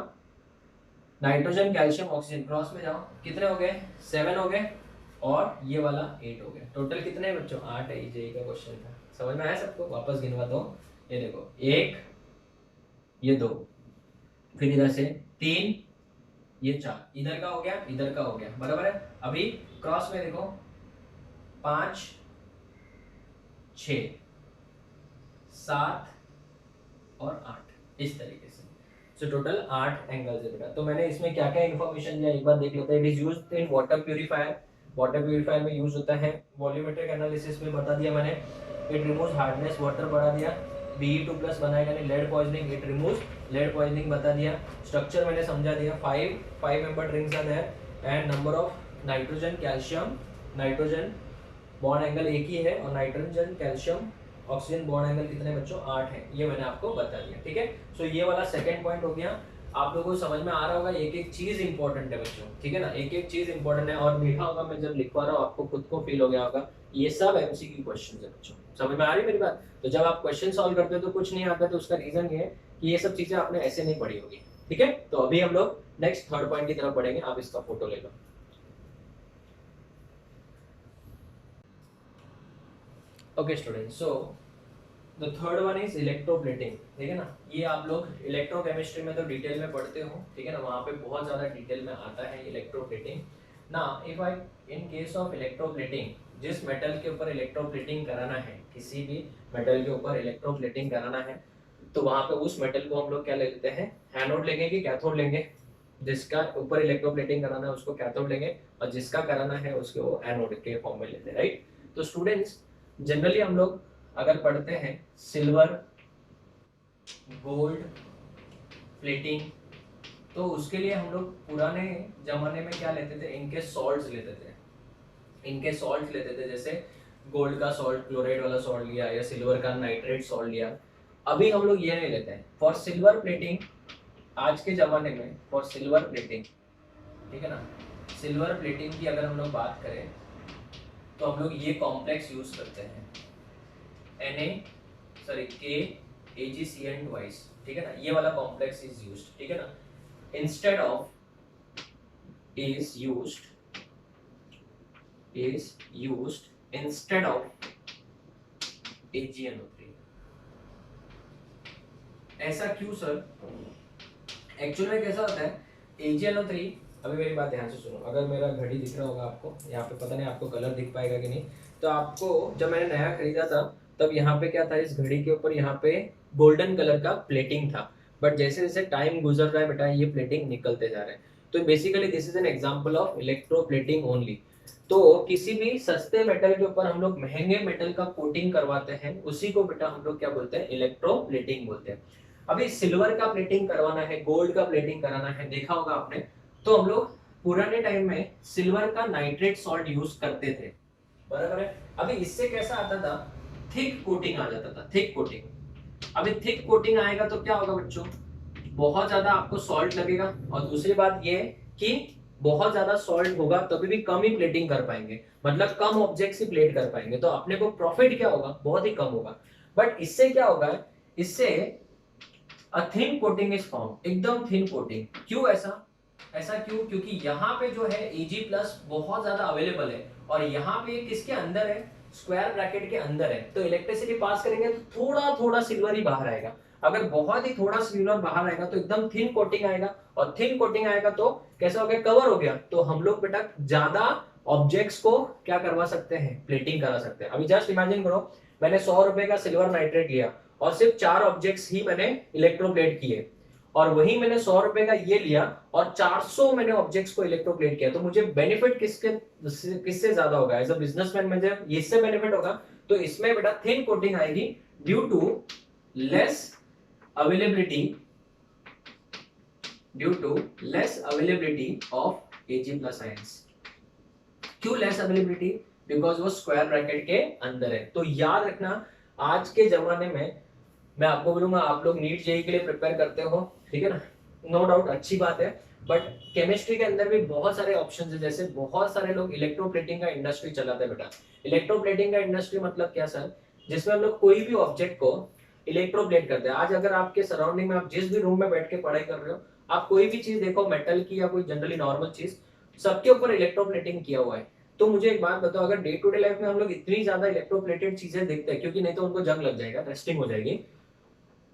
नाइट्रोजन कैल्शियम ऑक्सीजन क्रॉस में जाओ, कितने हो गए, 7 हो गए और ये वाला 8 हो गया। टोटल कितने हैं बच्चों, 8 है। जेई का क्वेश्चन था, समझ में आया सबको। वापस गिनवाता हूँ, ये देखो 1, ये 2, फिर इधर से 3, ये 4, इधर का हो गया इधर का हो गया, बराबर है। अभी क्रॉस में देखो 5 6 7 और 8, इस तरीके से। सो टोटल 8 एंगल्स है बेटा। तो मैंने इसमें क्या क्या इन्फॉर्मेशन दिया एक बार देख लेते हैं। It is used in water purifier, water purifier में यूज होता है। वॉल्यूमेट्रिक एनालिसिस में बता दिया मैंने, इट रिमूव्स हार्डनेस वाटर बढ़ा दिया। Be2+ बनाएगा नहीं, lead poisoning, it removes lead poisoning बता दिया। स्ट्रक्चर मैंने समझा दिया, 5 member rings are there and number of nitrogen calcium nitrogen bond angle एक ही है और nitrogen calcium oxygen bond angle कितने बच्चों 8 है, ये मैंने आपको बता दिया, ठीक है। सो ये वाला सेकंड पॉइंट हो गया। आप लोगों को समझ में आ रहा होगा, एक एक चीज इंपॉर्टेंट है बच्चों, ठीक है ना, एक एक चीज इंपॉर्टेंट है। और लिखा होगा, मैं जब लिखवा रहा हूँ आपको खुद को फील हो गया होगा, ये सब एमसीक्यू क्वेश्चंस है बच्चों। समझ में आ रही है मेरी बात। तो जब आप क्वेश्चन सॉल्व करते हो तो कुछ नहीं आता, तो उसका रीजन ये है कि ये सब चीजें आपने ऐसे नहीं पढ़ी होगी, ठीक है। तो अभी हम लोग नेक्स्ट थर्ड पॉइंट की तरफ बढ़ेंगे। आप इसका फोटो ले लो। Okay student, so the third one is electroplating, ठीक है ना। ये आप लोग इलेक्ट्रोकेमिस्ट्री में तो डिटेल में पढ़ते हो, ठीक है ना, वहाँ पे बहुत ज़्यादा डिटेल में आता है इलेक्ट्रोप्लेटिंग ना। If I in case of electroplating, जिस मेटल के ऊपर इलेक्ट्रोप्लेटिंग कराना है, किसी भी मेटल के ऊपर इलेक्ट्रोप्लेटिंग कराना है, तो वहाँ पे उस मेटल को हम लोग क्या ले लेते हैं, एनोड लेंगे कि कैथोड लेंगे। जिसका ऊपर इलेक्ट्रोप्लेटिंग कराना है उसको कैथोड लेंगे और जिसका कराना है उसको वो एनोड के फॉर्म में लेते हैं, राइट। तो स्टूडेंट्स जनरली हम लोग अगर पढ़ते हैं सिल्वर गोल्ड प्लेटिंग, तो उसके लिए हम लोग पुराने जमाने में क्या लेते थे, इनके सॉल्ट्स लेते थे, जैसे गोल्ड का सॉल्ट, क्लोराइड वाला सॉल्ट लिया या सिल्वर का नाइट्रेट सॉल्ट लिया। अभी हम लोग ये नहीं लेते हैं फॉर सिल्वर प्लेटिंग। आज के जमाने में फॉर सिल्वर प्लेटिंग, ठीक है ना, सिल्वर प्लेटिंग की अगर हम लोग बात करें तो हम लोग ये कॉम्प्लेक्स यूज करते हैं, KAgCN ट्वाइस, ठीक है ना, ये वाला कॉम्प्लेक्स इज यूज्ड, ठीक है ना, instead of is used instead of AgNO3। ऐसा क्यों सर? एक्चुअली में कैसा होता है AgNO3, अभी मेरी बात ध्यान से सुनो, अगर मेरा घड़ी दिख रहा होगा आपको यहाँ पे, पता नहीं आपको कलर दिख पाएगा कि नहीं, तो आपको जब मैंने नया खरीदा था तब यहाँ पे क्या था, इस घड़ी के ऊपर यहाँ पे गोल्डन कलर का प्लेटिंग था, बट जैसे जैसे टाइम गुजर रहा है बेटा ये प्लेटिंग निकलते जा रहे हैं। तो basically this is an example of electroplating only. तो किसी भी सस्ते मेटल के ऊपर हम लोग महंगे मेटल का कोटिंग करवाते हैं, उसी को बेटा हम लोग क्या बोलते हैं, इलेक्ट्रोप्लेटिंग बोलते हैं। अभी सिल्वर का प्लेटिंग करवाना है, गोल्ड का प्लेटिंग कराना है, देखा होगा आपने, तो हम लोग पुराने टाइम में सिल्वर का नाइट्रेट सॉल्ट यूज करते थे, बराबर है। अभी इससे कैसा आता था, थिक कोटिंग आ जाता था, थिक कोटिंग। अभी थिक कोटिंग आएगा तो क्या होगा बच्चों, बहुत ज्यादा आपको सॉल्ट लगेगा, और दूसरी बात ये कि बहुत ज्यादा सॉल्ट होगा तभी भी कम ही प्लेटिंग कर पाएंगे, मतलब कम ऑब्जेक्ट्स ही प्लेट कर पाएंगे, तो अपने को प्रॉफिट क्या होगा, बहुत ही कम होगा। बट इससे क्या होगा, इससे a thin coating is form, एकदम थिन कोटिंग। क्यों ऐसा? ऐसा क्यों? क्योंकि यहाँ पे जो है Ag+ बहुत ज्यादा अवेलेबल है, और यहाँ पे किसके अंदर है, स्क्वायर ब्रैकेट के अंदर है, तो इलेक्ट्रिसिटी पास करेंगे तो थोड़ा थोड़ा सिल्वर ही बाहर आएगा। अगर बहुत ही थोड़ा सिल्वर बाहर आएगा तो एकदम थिन कोटिंग आएगा, और थिन कोटिंग आएगा तो कैसा हो गया, कवर हो गया, तो हम लोग बेटा ज्यादा ऑब्जेक्ट्स को क्या करवा सकते हैं, प्लेटिंग करा सकते हैं। अभी जस्ट इमेजिन करो, मैंने 100 रुपए का सिल्वर नाइट्रेट लिया और सिर्फ 4 ऑब्जेक्ट्स ही मैंने इलेक्ट्रोप्लेट किए, और वही मैंने 100 रुपए का ये लिया और 400 मैंने ऑब्जेक्ट्स को इलेक्ट्रोप्लेट किया, तो मुझे बेनिफिट किससे ज्यादा होगा, एज अ बिजनेसमैन मुझे इससे बेनिफिट होगा। तो इसमें बेटा थिन कोटिंग आएगी due to less availability, of Ag+ ions. क्यों लेस अवेलेबिलिटी? बिकॉज वो स्क्वायर ब्रैकेट के अंदर है। तो याद रखना, आज के जमाने में मैं आपको बोलूंगा, आप लोग नीट जेईई के लिए प्रिपेयर करते हो, ठीक है ना, नो डाउट अच्छी बात है, बट केमिस्ट्री के अंदर भी बहुत सारे ऑप्शंस है, जैसे बहुत सारे लोग इलेक्ट्रोप्लेटिंग का इंडस्ट्री चलाते हैं बेटा। इलेक्ट्रोप्लेटिंग का इंडस्ट्री मतलब क्या सर, जिसमें हम लोग कोई भी ऑब्जेक्ट को इलेक्ट्रोप्लेट करते हैं। आज अगर आपके सराउंडिंग में, आप जिस भी रूम में बैठ के पढ़ाई कर रहे हो, आप कोई भी चीज देखो, मेटल की या कोई जनरली नॉर्मल चीज, सबके ऊपर इलेक्ट्रोप्लेटिंग किया हुआ है। तो मुझे एक बात बताओ, अगर डे टू डे लाइफ में हम लोग इतनी ज्यादा इलेक्ट्रोप्लेटेड चीजें देखते हैं, क्योंकि नहीं तो उनको जंग लग जाएगा, रस्टिंग हो जाएगी,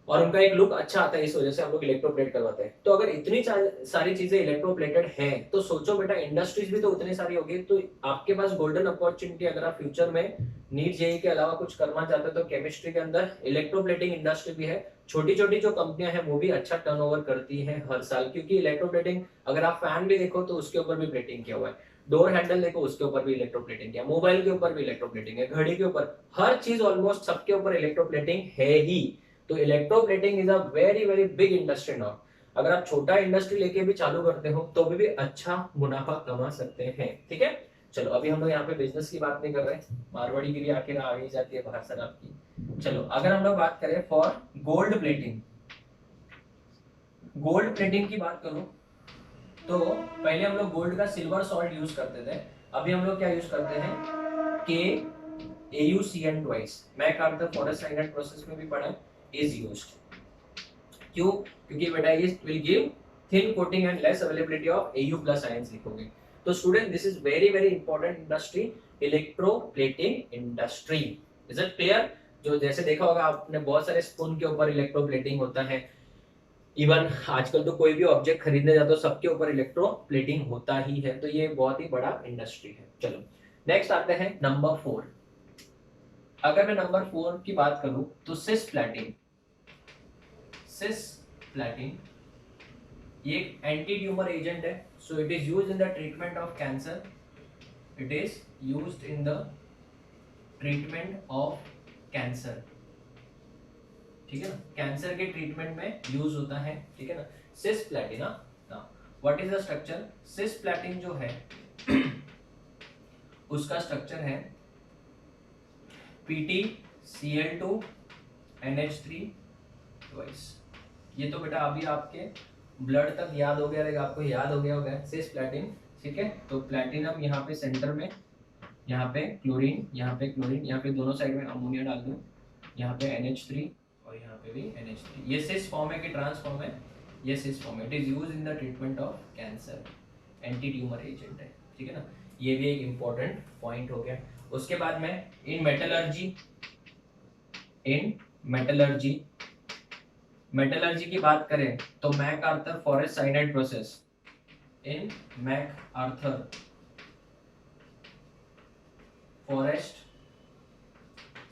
और उनका एक लुक अच्छा आता है, इस वजह से हम लोग इलेक्ट्रोप्लेट करवाते हैं। तो अगर इतनी सारी चीजें इलेक्ट्रोप्लेटेड हैं, तो सोचो बेटा इंडस्ट्रीज भी तो उतनी सारी होगी। तो आपके पास गोल्डन अपॉर्चुनिटी, अगर आप फ्यूचर में नीट जेईई के अलावा कुछ करना चाहते हो, तो केमिस्ट्री के अंदर इलेक्ट्रोप्लेटिंग इंडस्ट्री भी है। छोटी छोटी जो कंपनियां हैं वो भी अच्छा टर्नओवर करती हैं हर साल, क्योंकि इलेक्ट्रोप्लेटिंग, अगर आप फैन भी देखो तो उसके ऊपर भी प्लेटिंग किया हुआ है, डोर हैंडल देखो उसके ऊपर भी इलेक्ट्रोप्लेटिंग किया, मोबाइल के ऊपर भी इलेक्ट्रोप्लेटिंग है, घड़ी के ऊपर, हर चीज ऑलमोस्ट सबके ऊपर इलेक्ट्रोप्लेटिंग है ही। तो electroplating is a very very big industry now. अगर आप छोटा इंडस्ट्री लेके भी चालू करते हो तो भी अच्छा मुनाफा कमा सकते हैं, ठीक है। चलो अभी हम लोग यहाँ पे बिजनेस की बात नहीं कर रहे, मारवाड़ी की भी आखिर आ ही जाती है बाहर सर आपकी। चलो अगर हम लोग बात करें for gold plating, gold plating की बात करूं तो पहले हम लोग गोल्ड का सिल्वर सॉल्ट यूज करते थे, अभी हम लोग क्या यूज करते हैं, KAuCN ट्वाइस। मैं कार्टर फॉरेस्ट साइनेट प्रोसेस में भी पढ़ा, इज यूज्ड। क्यों? क्योंकि बेटा ये will give thin coating and less availability of Au+ ions लिखोगे। तो student this is very very important industry, electroplating industry. Is it clear? जो जैसे देखा होगा आपने, बहुत सारे स्पून के ऊपर इलेक्ट्रोप्लेटिंग होता है, इवन आजकल तो कोई भी ऑब्जेक्ट खरीदने जाते हो सबके ऊपर इलेक्ट्रोप्लेटिंग होता ही है। तो ये बहुत ही बड़ा इंडस्ट्री है। चलो नेक्स्ट आते हैं नंबर 4। अगर मैं नंबर 4 की बात करूं तो सिस्प्लैटिन। सिस्प्लैटिन ये एक एंटी ट्यूमर एजेंट है, so it is used in the treatment of cancer. It is used in the treatment of cancer, ठीक है ना, कैंसर के ट्रीटमेंट में यूज होता है, ठीक है ना। Cisplatin, what is the structure? Cisplatin जो है उसका स्ट्रक्चर है PtCl2 NH3 ट्वाइस। ये तो बेटा अभी आपके ब्लड तक याद हो गया रहेगा, आपको याद हो गया होगा सिस्प्लैटिन, ठीक है। तो प्लैटिनम यहाँ पे सेंटर में, यहाँ पे क्लोरीन, यहाँ पे क्लोरीन, यहाँ पे दोनों साइड में अमोनिया डाल दूं, यहाँ पे NH3 और यहाँ पे भी NH3। ये सिस फॉर्म है कि ट्रांस फॉर्म है? ये सिस फॉर्म है। It is used in the treatment of cancer, anti tumour agent है, ठीक है ना। ये भी एक इंपॉर्टेंट पॉइंट हो गया। उसके बाद में इन मेटलर्जी की बात करें तो मैकआर्थर फॉरेस्ट साइनाइड प्रोसेस, इन मैकआर्थर फॉरेस्ट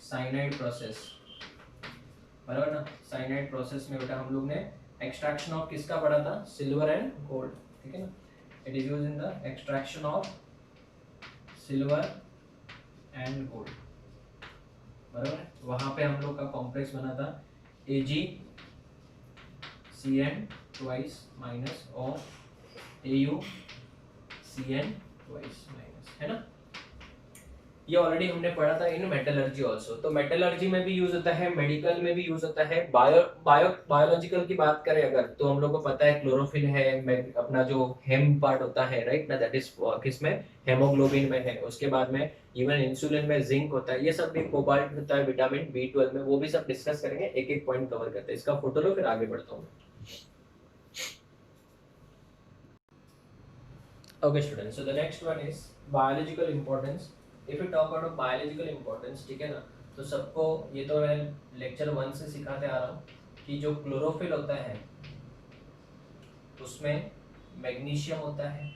साइनाइड प्रोसेस, बराबर ना। साइनाइड प्रोसेस में बेटा हम लोग ने एक्सट्रैक्शन ऑफ किसका पढ़ा था? सिल्वर एंड गोल्ड, ठीक है ना। It is used in the extraction of silver and gold, बराबर। वहां पे हम लोग का कॉम्प्लेक्स बना था AgCN ट्वाइस माइनस और AuCN ट्वाइस माइनस, है ना। ये ऑलरेडी हमने पढ़ा था इन मेटलर्जी आल्सो। तो मेटलर्जी में भी यूज होता है, मेडिकल में भी यूज होता है। बायोलॉजिकल की बात करें अगर, तो हम लोग को पता है क्लोरोफिल है, अपना जो हेम पार्ट होता है, राइट ना, दैट इज किसमें? हेमोग्लोबिन में है। उसके बाद में इवन इंसुलिन में जिंक होता है, ये सब भी कोबाल्ट होता है, विटामिन B12 में, वो भी सब डिस्कस करेंगे, एक एक पॉइंट कवर करते हैं। इसका फोटो लो फिर आगे बढ़ता हूँ। Okay students, so the next one is biological importance. If we talk about biological importance, ठीक है ना, तो सबको ये तो मैं लेक्चर 1 से सिखाते आ रहा हूँ कि जो क्लोरोफिल होता है उसमें मैग्नीशियम होता है,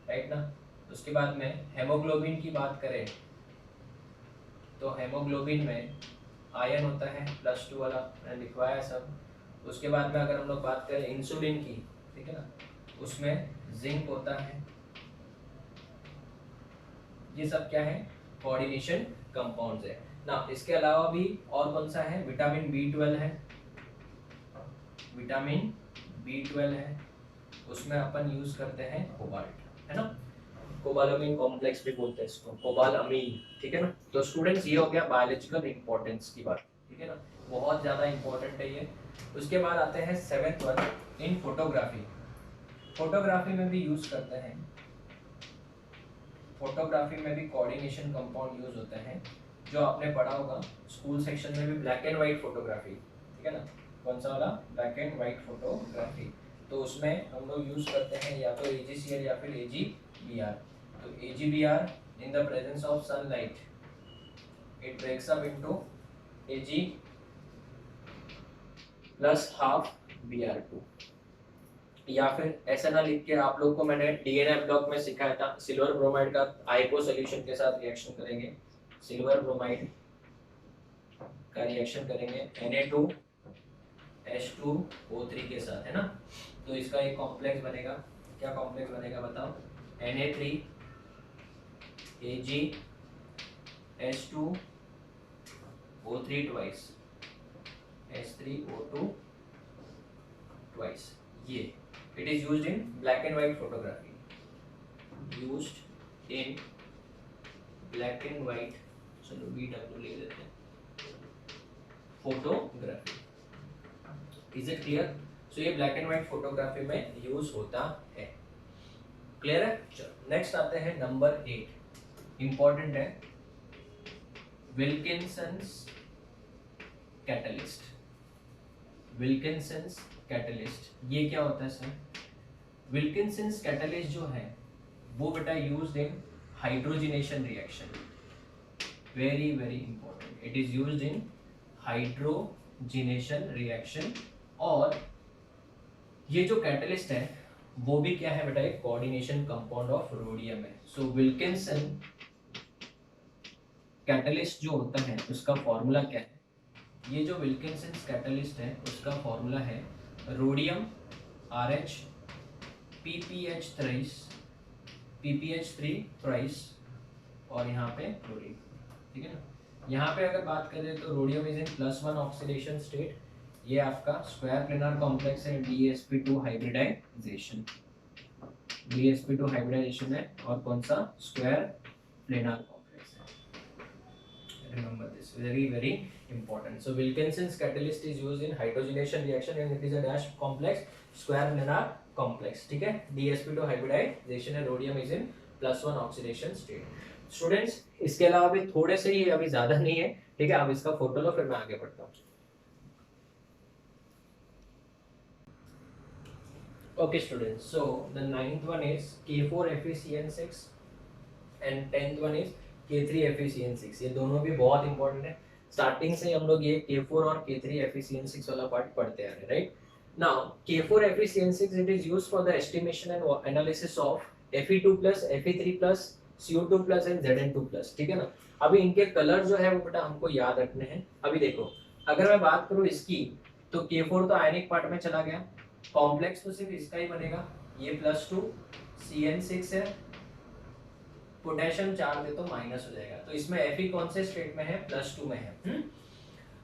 राइट ना। उसके बाद में हेमोग्लोबिन की बात करें तो हेमोग्लोबिन में आयन होता है +2 वाला, मैंने लिखवाया सब। उसके बाद में अगर हम लोग बात करें इंसुलिन की, ठीक है ना, उसमें जिंक होता है। ये सब क्या है? कोऑर्डिनेशन कंपाउंड्स है ना। इसके अलावा भी और कौन सा है? विटामिन B12 है, विटामिन B12 है, उसमें अपन यूज करते हैं कोबाल्ट, है ना। कोबालामीन कॉम्प्लेक्स भी बोलते हैं इसको, कोबालामीन, ठीक है ना। तो स्टूडेंट्स ये हो गया बायोलॉजिकल इंपॉर्टेंस की बात, ठीक है ना, बहुत ज्यादा इंपॉर्टेंट है ये। उसके बाद आते हैं 7th one, in photography. Photography में भी यूज करते हैं, फोटोग्राफी में भी कोऑर्डिनेशन कंपाउंड यूज होते हैं, जो आपने पढ़ा होगा स्कूल सेक्शन में भी, ब्लैक एंड व्हाइट फोटोग्राफी, ठीक है ना। कौन सा वाला? Black and white photography. तो उसमें हम लोग यूज करते हैं या तो AgCl या फिर AgBr। तो AgBr in the presence of sunlight it breaks up into Ag plus half Br2, या फिर ऐसा ना लिख के आप लोग को मैंने DNA ब्लॉक में सिखाया था, सिल्वर ब्रोमाइड का आइको सॉल्यूशन के साथ रिएक्शन करेंगे, सिल्वर ब्रोमाइड का रिएक्शन करेंगे Na2H2O3 के साथ, है ना। तो इसका एक कॉम्प्लेक्स बनेगा, क्या कॉम्प्लेक्स बनेगा बताओ? Na3Ag H2O3 twice, H3O2 twice. ये it is used in black and white photography, used in black and white, चलो BW ले लेते हैं, photography. Is it clear? So ये ब्लैक एंड व्हाइट फोटोग्राफी में यूज होता है, क्लियर है। चलो नेक्स्ट आते हैं नंबर 8, इंपॉर्टेंट है, विल्किंसंस कैटलिस्ट। विल्किंसंस कैटलिस्ट ये क्या होता है सर? विल्किंसंस कैटलिस्ट जो है वो बेटा used in hydrogenation reaction, very very important, it is used in hydrogenation reaction. और ये जो कैटलिस्ट है वो भी क्या है बेटा? एक कोऑर्डिनेशन कंपाउंड ऑफ रोडियम है। सो विल्किंसन कैटलिस्ट जो होता है उसका फॉर्मूला क्या है? ये जो विल्किंसन कैटलिस्ट है उसका फॉर्मूला है रोडियम RH PPH3 थ्राइस और यहाँ पे क्लोरीन, ठीक है ना। यहाँ पे अगर बात करें तो rhodium is in +1 oxidation state, ये आपका स्क्वायर प्लेनर कॉम्प्लेक्स है, DsP2 हाइब्रिडाइजेशन, DsP2 हाइब्रिडाइजेशन है, और कौन सा? स्क्वायर प्लेनर कॉम्प्लेक्स है, remember this. catalyst, very important. So Wilkinson's catalyst is used in hydrogenation reaction and it is a dash complex square planar complex. ठीक है, DsP2 hybridization and rhodium is in +1 oxidation state. Students इसके अलावा भी थोड़े से ही, अभी ज्यादा नहीं है, ठीक है, आप इसका फोटो लो फिर मैं आगे बढ़ता हूँ. Okay students, so the 9th one is K4FeCN6 and 10th one is K3FeCN6. ये दोनों भी बहुत इंपॉर्टेंट है. स्टार्टिंग से हम लोग ये K4 और K3FeCN6 वाला पार्ट पढ़ते आ रहे हैं, right. Now K4FeCN6 it is used for the estimation and analysis of Fe2 plus Fe3 plus CO2 plus and Zn2 plus. ठीक है ना. अभी इनके कलर जो है वो बेटा हमको याद रखने हैं. अभी देखो, अगर मैं बात करूँ इसकी, तो K4 तो आयनिक पार्ट में चला गया, कॉम्प्लेक्स तो सिर्फ इसका ही बनेगा, ये +2 CN6 है, पोटेशियम चार्ज है तो माइनस हो जाएगा. तो इसमें Fe कौन से स्टेट में है, +2 में है.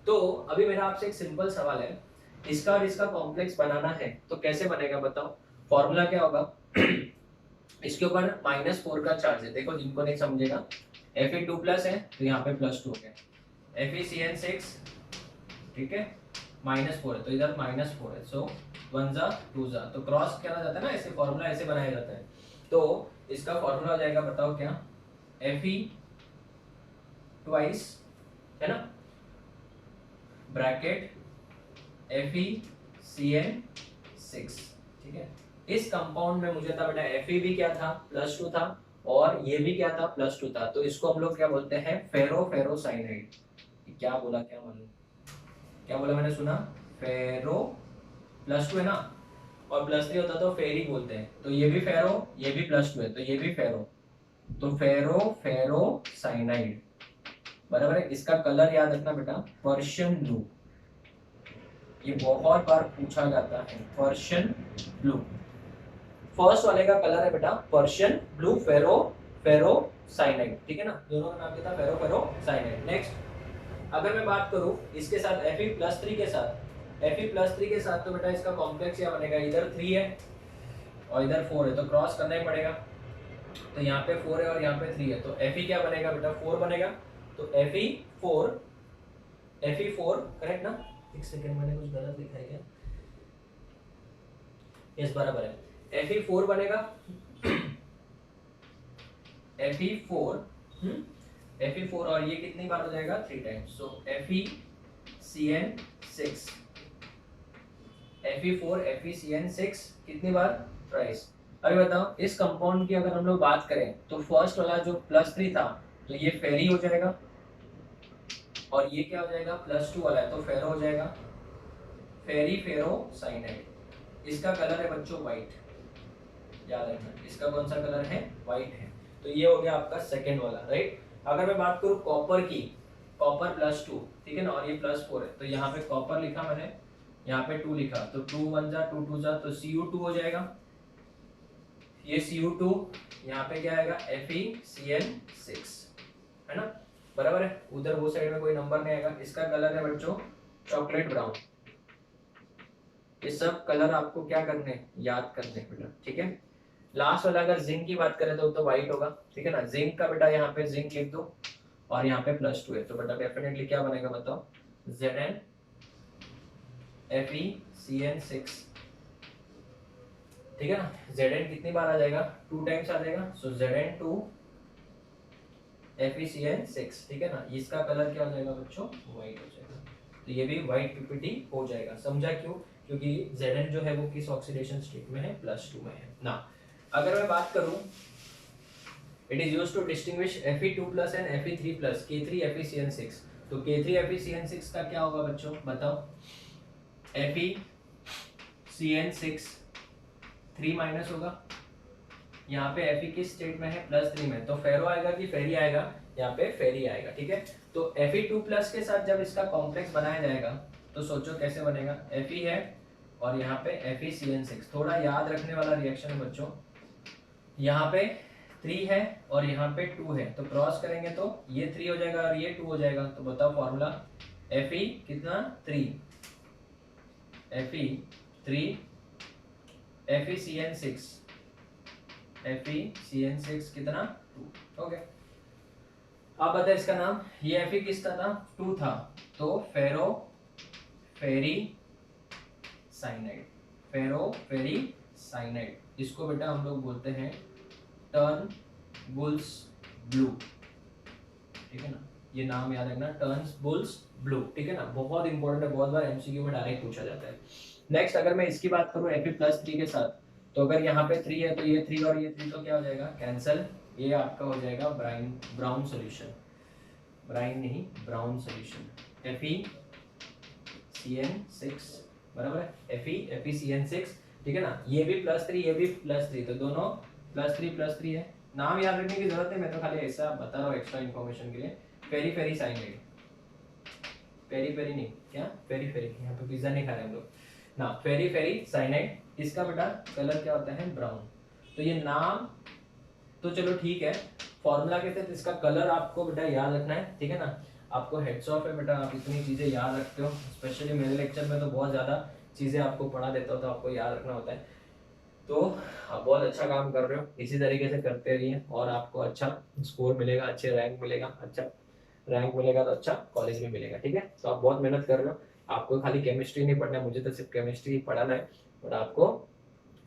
तो अभी मेरा आपसे एक सिंपल सवाल है, इसका और इसका कॉम्प्लेक्स बनाना है तो कैसे बनेगा बताओ. फॉर्मूला क्या होगा, इसके ऊपर -4 का चार्ज है. देखो जिनको नहीं समझेगा, Fe2 प्लस है तो यहाँ पे +2 हो गया, FeCN6 ठीक है -4 है तो इधर -4 है, सो 1 जा 2 जा, तो क्रॉस किया जाता है ना, ऐसे फॉर्मूला ऐसे बनाया जाता है. तो इसका फॉर्मूला हो जाएगा, बताओ क्या, Fe ट्वाइस है ना, ब्रैकेट FeCN6. ठीक है, इस कंपाउंड में मुझे था बेटा Fe भी क्या था, +2 था, और ये भी क्या था, +2 था. तो इसको हम लोग क्या बोलते हैं, फेरोसाइनाइड. क्या बोला, क्या मालूम क्या बोला मैंने सुना, फेरो, +2 है ना, और +3 होता तो फेरी बोलते हैं. तो ये भी फेरो, ये भी +2 है तो ये भी फेरो, तो फेरोसाइनाइड बराबर है. इसका कलर याद रखना बेटा, पर्शियन ब्लू. ये बहुत बार पूछा जाता है, पर्शियन ब्लू. फर्स्ट वाले का कलर है बेटा पर्शियन ब्लू, फेरोसाइनाइड. ठीक है ना, दोनों का नाम क्या था, फेरोसाइनाइड. नेक्स्ट अगर मैं बात करूं इसके साथ Fe+3 के साथ, Fe+3 के साथ तो बेटा इसका कॉम्प्लेक्स क्या बनेगा, इधर 3 है और इधर 4 है तो क्रॉस करना ही पड़ेगा. तो यहाँ पे 4 है और यहाँ पे 3 है तो Fe क्या बनेगा बेटा, 4 बनेगा. तो Fe4 करेक्ट ना. एक सेकंड, मैंने कुछ गलत लिखा है क्या, यस बराबर है. Fe4 बनेगा, Fe4 और ये कितनी बार हो जाएगा, 3 टाइम्स. सो FeCN6 कितनी बार, ट्राइस. अभी बताओ इस कंपाउंड की अगर हम लोग बात करें तो फर्स्ट वाला जो +3 था तो ये फेरी हो जाएगा, और ये क्या हो जाएगा, +2 वाला है तो फेरो हो जाएगा, फेरोसाइनाइड. इसका कलर है बच्चों व्हाइट, याद रखना इसका कौन सा कलर है, व्हाइट है. तो ये हो गया आपका सेकंड वाला, राइट. अगर मैं बात करूं कॉपर की, कॉपर +2 ठीक है ना, और ये +4 है तो यहाँ पे कॉपर लिखा मैंने, यहाँ पे 2 लिखा, तो 2 1 जा 2 2 जा, तो Cu2 हो जाएगा. ये Cu2 यहाँ पे क्या आएगा, FeCN6 है ना, बराबर है. उधर वो साइड में कोई नंबर नहीं आएगा. इसका कलर है बच्चों चॉकलेट ब्राउन. ये सब कलर आपको क्या करने, याद करने बेटा. ठीक है, लास्ट वाला अगर जिंक की बात करें तो व्हाइट होगा. ठीक है ना, जिंक का बेटा यहाँ पे जिंक लिख दो और यहाँ पे +2 है तो बेटा डेफिनेटली क्या बनेगा बताओ, Zn FeCN6. ठीक है ना, Zn कितनी बार आ जाएगा, 2 टाइम्स आ जाएगा. सो Zn2 FeCN6. ठीक है ना, इसका कलर क्या हो जाएगा बच्चों, व्हाइट हो जाएगा. तो ये भी व्हाइट पीपीटी हो जाएगा. समझा क्यों, क्योंकि Zn जो है वो किस ऑक्सीडेशन स्टेट में है, +2 में है ना. अगर मैं बात करूं, it is used to distinguish Fe2+ and Fe3+, K3FeCN6. तो K3FeCN6 का क्या होगा बच्चों बताओ, FeCN6 3- होगा, यहाँ पे Fe किस स्टेट में है, +3 में, तो फेरो आएगा कि फेरी आएगा, यहाँ पे फेरी आएगा. ठीक है, तो Fe2+ के साथ जब इसका कॉम्प्लेक्स बनाया जाएगा तो सोचो कैसे बनेगा, Fe है और यहाँ पे FeCN6. थोड़ा याद रखने वाला रिएक्शन है बच्चों, यहाँ पे 3 है और यहाँ पे 2 है तो क्रॉस करेंगे तो ये 3 हो जाएगा और ये 2 हो जाएगा. तो बताओ फॉर्मूला, Fe कितना, 3, Fe3 FeCN6 कितना, 2. ओके, अब बता इसका नाम, ये Fe किसका था, 2 था, तो फेरो फेरी साइनाइड, फेरो फेरी साइनाइड, इसको बेटा हम लोग बोलते हैं टर्न बुल्स ब्लू, ठीक है ना, ये नाम याद रखना, टर्न्स बुल्स ब्लू, ठीक है ना, बहुत इंपॉर्टेंट है, बहुत बार एमसीक्यू में डायरेक्ट पूछा जाता है। नेक्स्ट अगर मैं इसकी बात करूं Fe+3 के साथ, तो अगर यहाँ पे 3 है तो ये 3 और ये 3 तो क्या हो जाएगा, कैंसल, ये आपका हो जाएगा ब्राउन सोल्यूशन, ब्राउन नहीं ब्राउन सोल्यूशन, FeCN6 बराबर है, FeCN6, ठीक है ना, ये भी +3 ये भी +3, तो दोनों +3 है। नाम याद रखने की जरूरत है, मैं तो खाली ऐसा बता रहा हूँ एक्स्ट्रा इन्फॉर्मेशन के लिए। फेरी फेरी साइनाइड, फेरी फेरी नहीं, क्या फेरी फेरी, यहाँ पे पिज्जा नहीं खा रहे हम लोग ना, फेरी फेरी साइनाइड, इसका बेटा कलर क्या होता है, ब्राउन। तो ये नाम तो चलो ठीक है, फॉर्मूला के साथ इसका कलर आपको बेटा याद रखना है, ठीक है ना, आपको हेड्स ऑफ है बेटा, आप इतनी चीजें याद रखते हो, स्पेशली मेरे लेक्चर में तो बहुत ज्यादा चीजें आपको पढ़ा देता हूँ, तो आपको याद रखना होता है। तो आप बहुत अच्छा काम कर रहे हो, इसी तरीके से करते रहिए और आपको अच्छा स्कोर मिलेगा, अच्छे रैंक मिलेगा, अच्छा रैंक मिलेगा तो अच्छा कॉलेज में मिलेगा, ठीक है। तो आप बहुत मेहनत कर रहे हो, आपको खाली केमिस्ट्री नहीं पढ़ना है, मुझे तो सिर्फ केमिस्ट्री पढ़ाना है, और आपको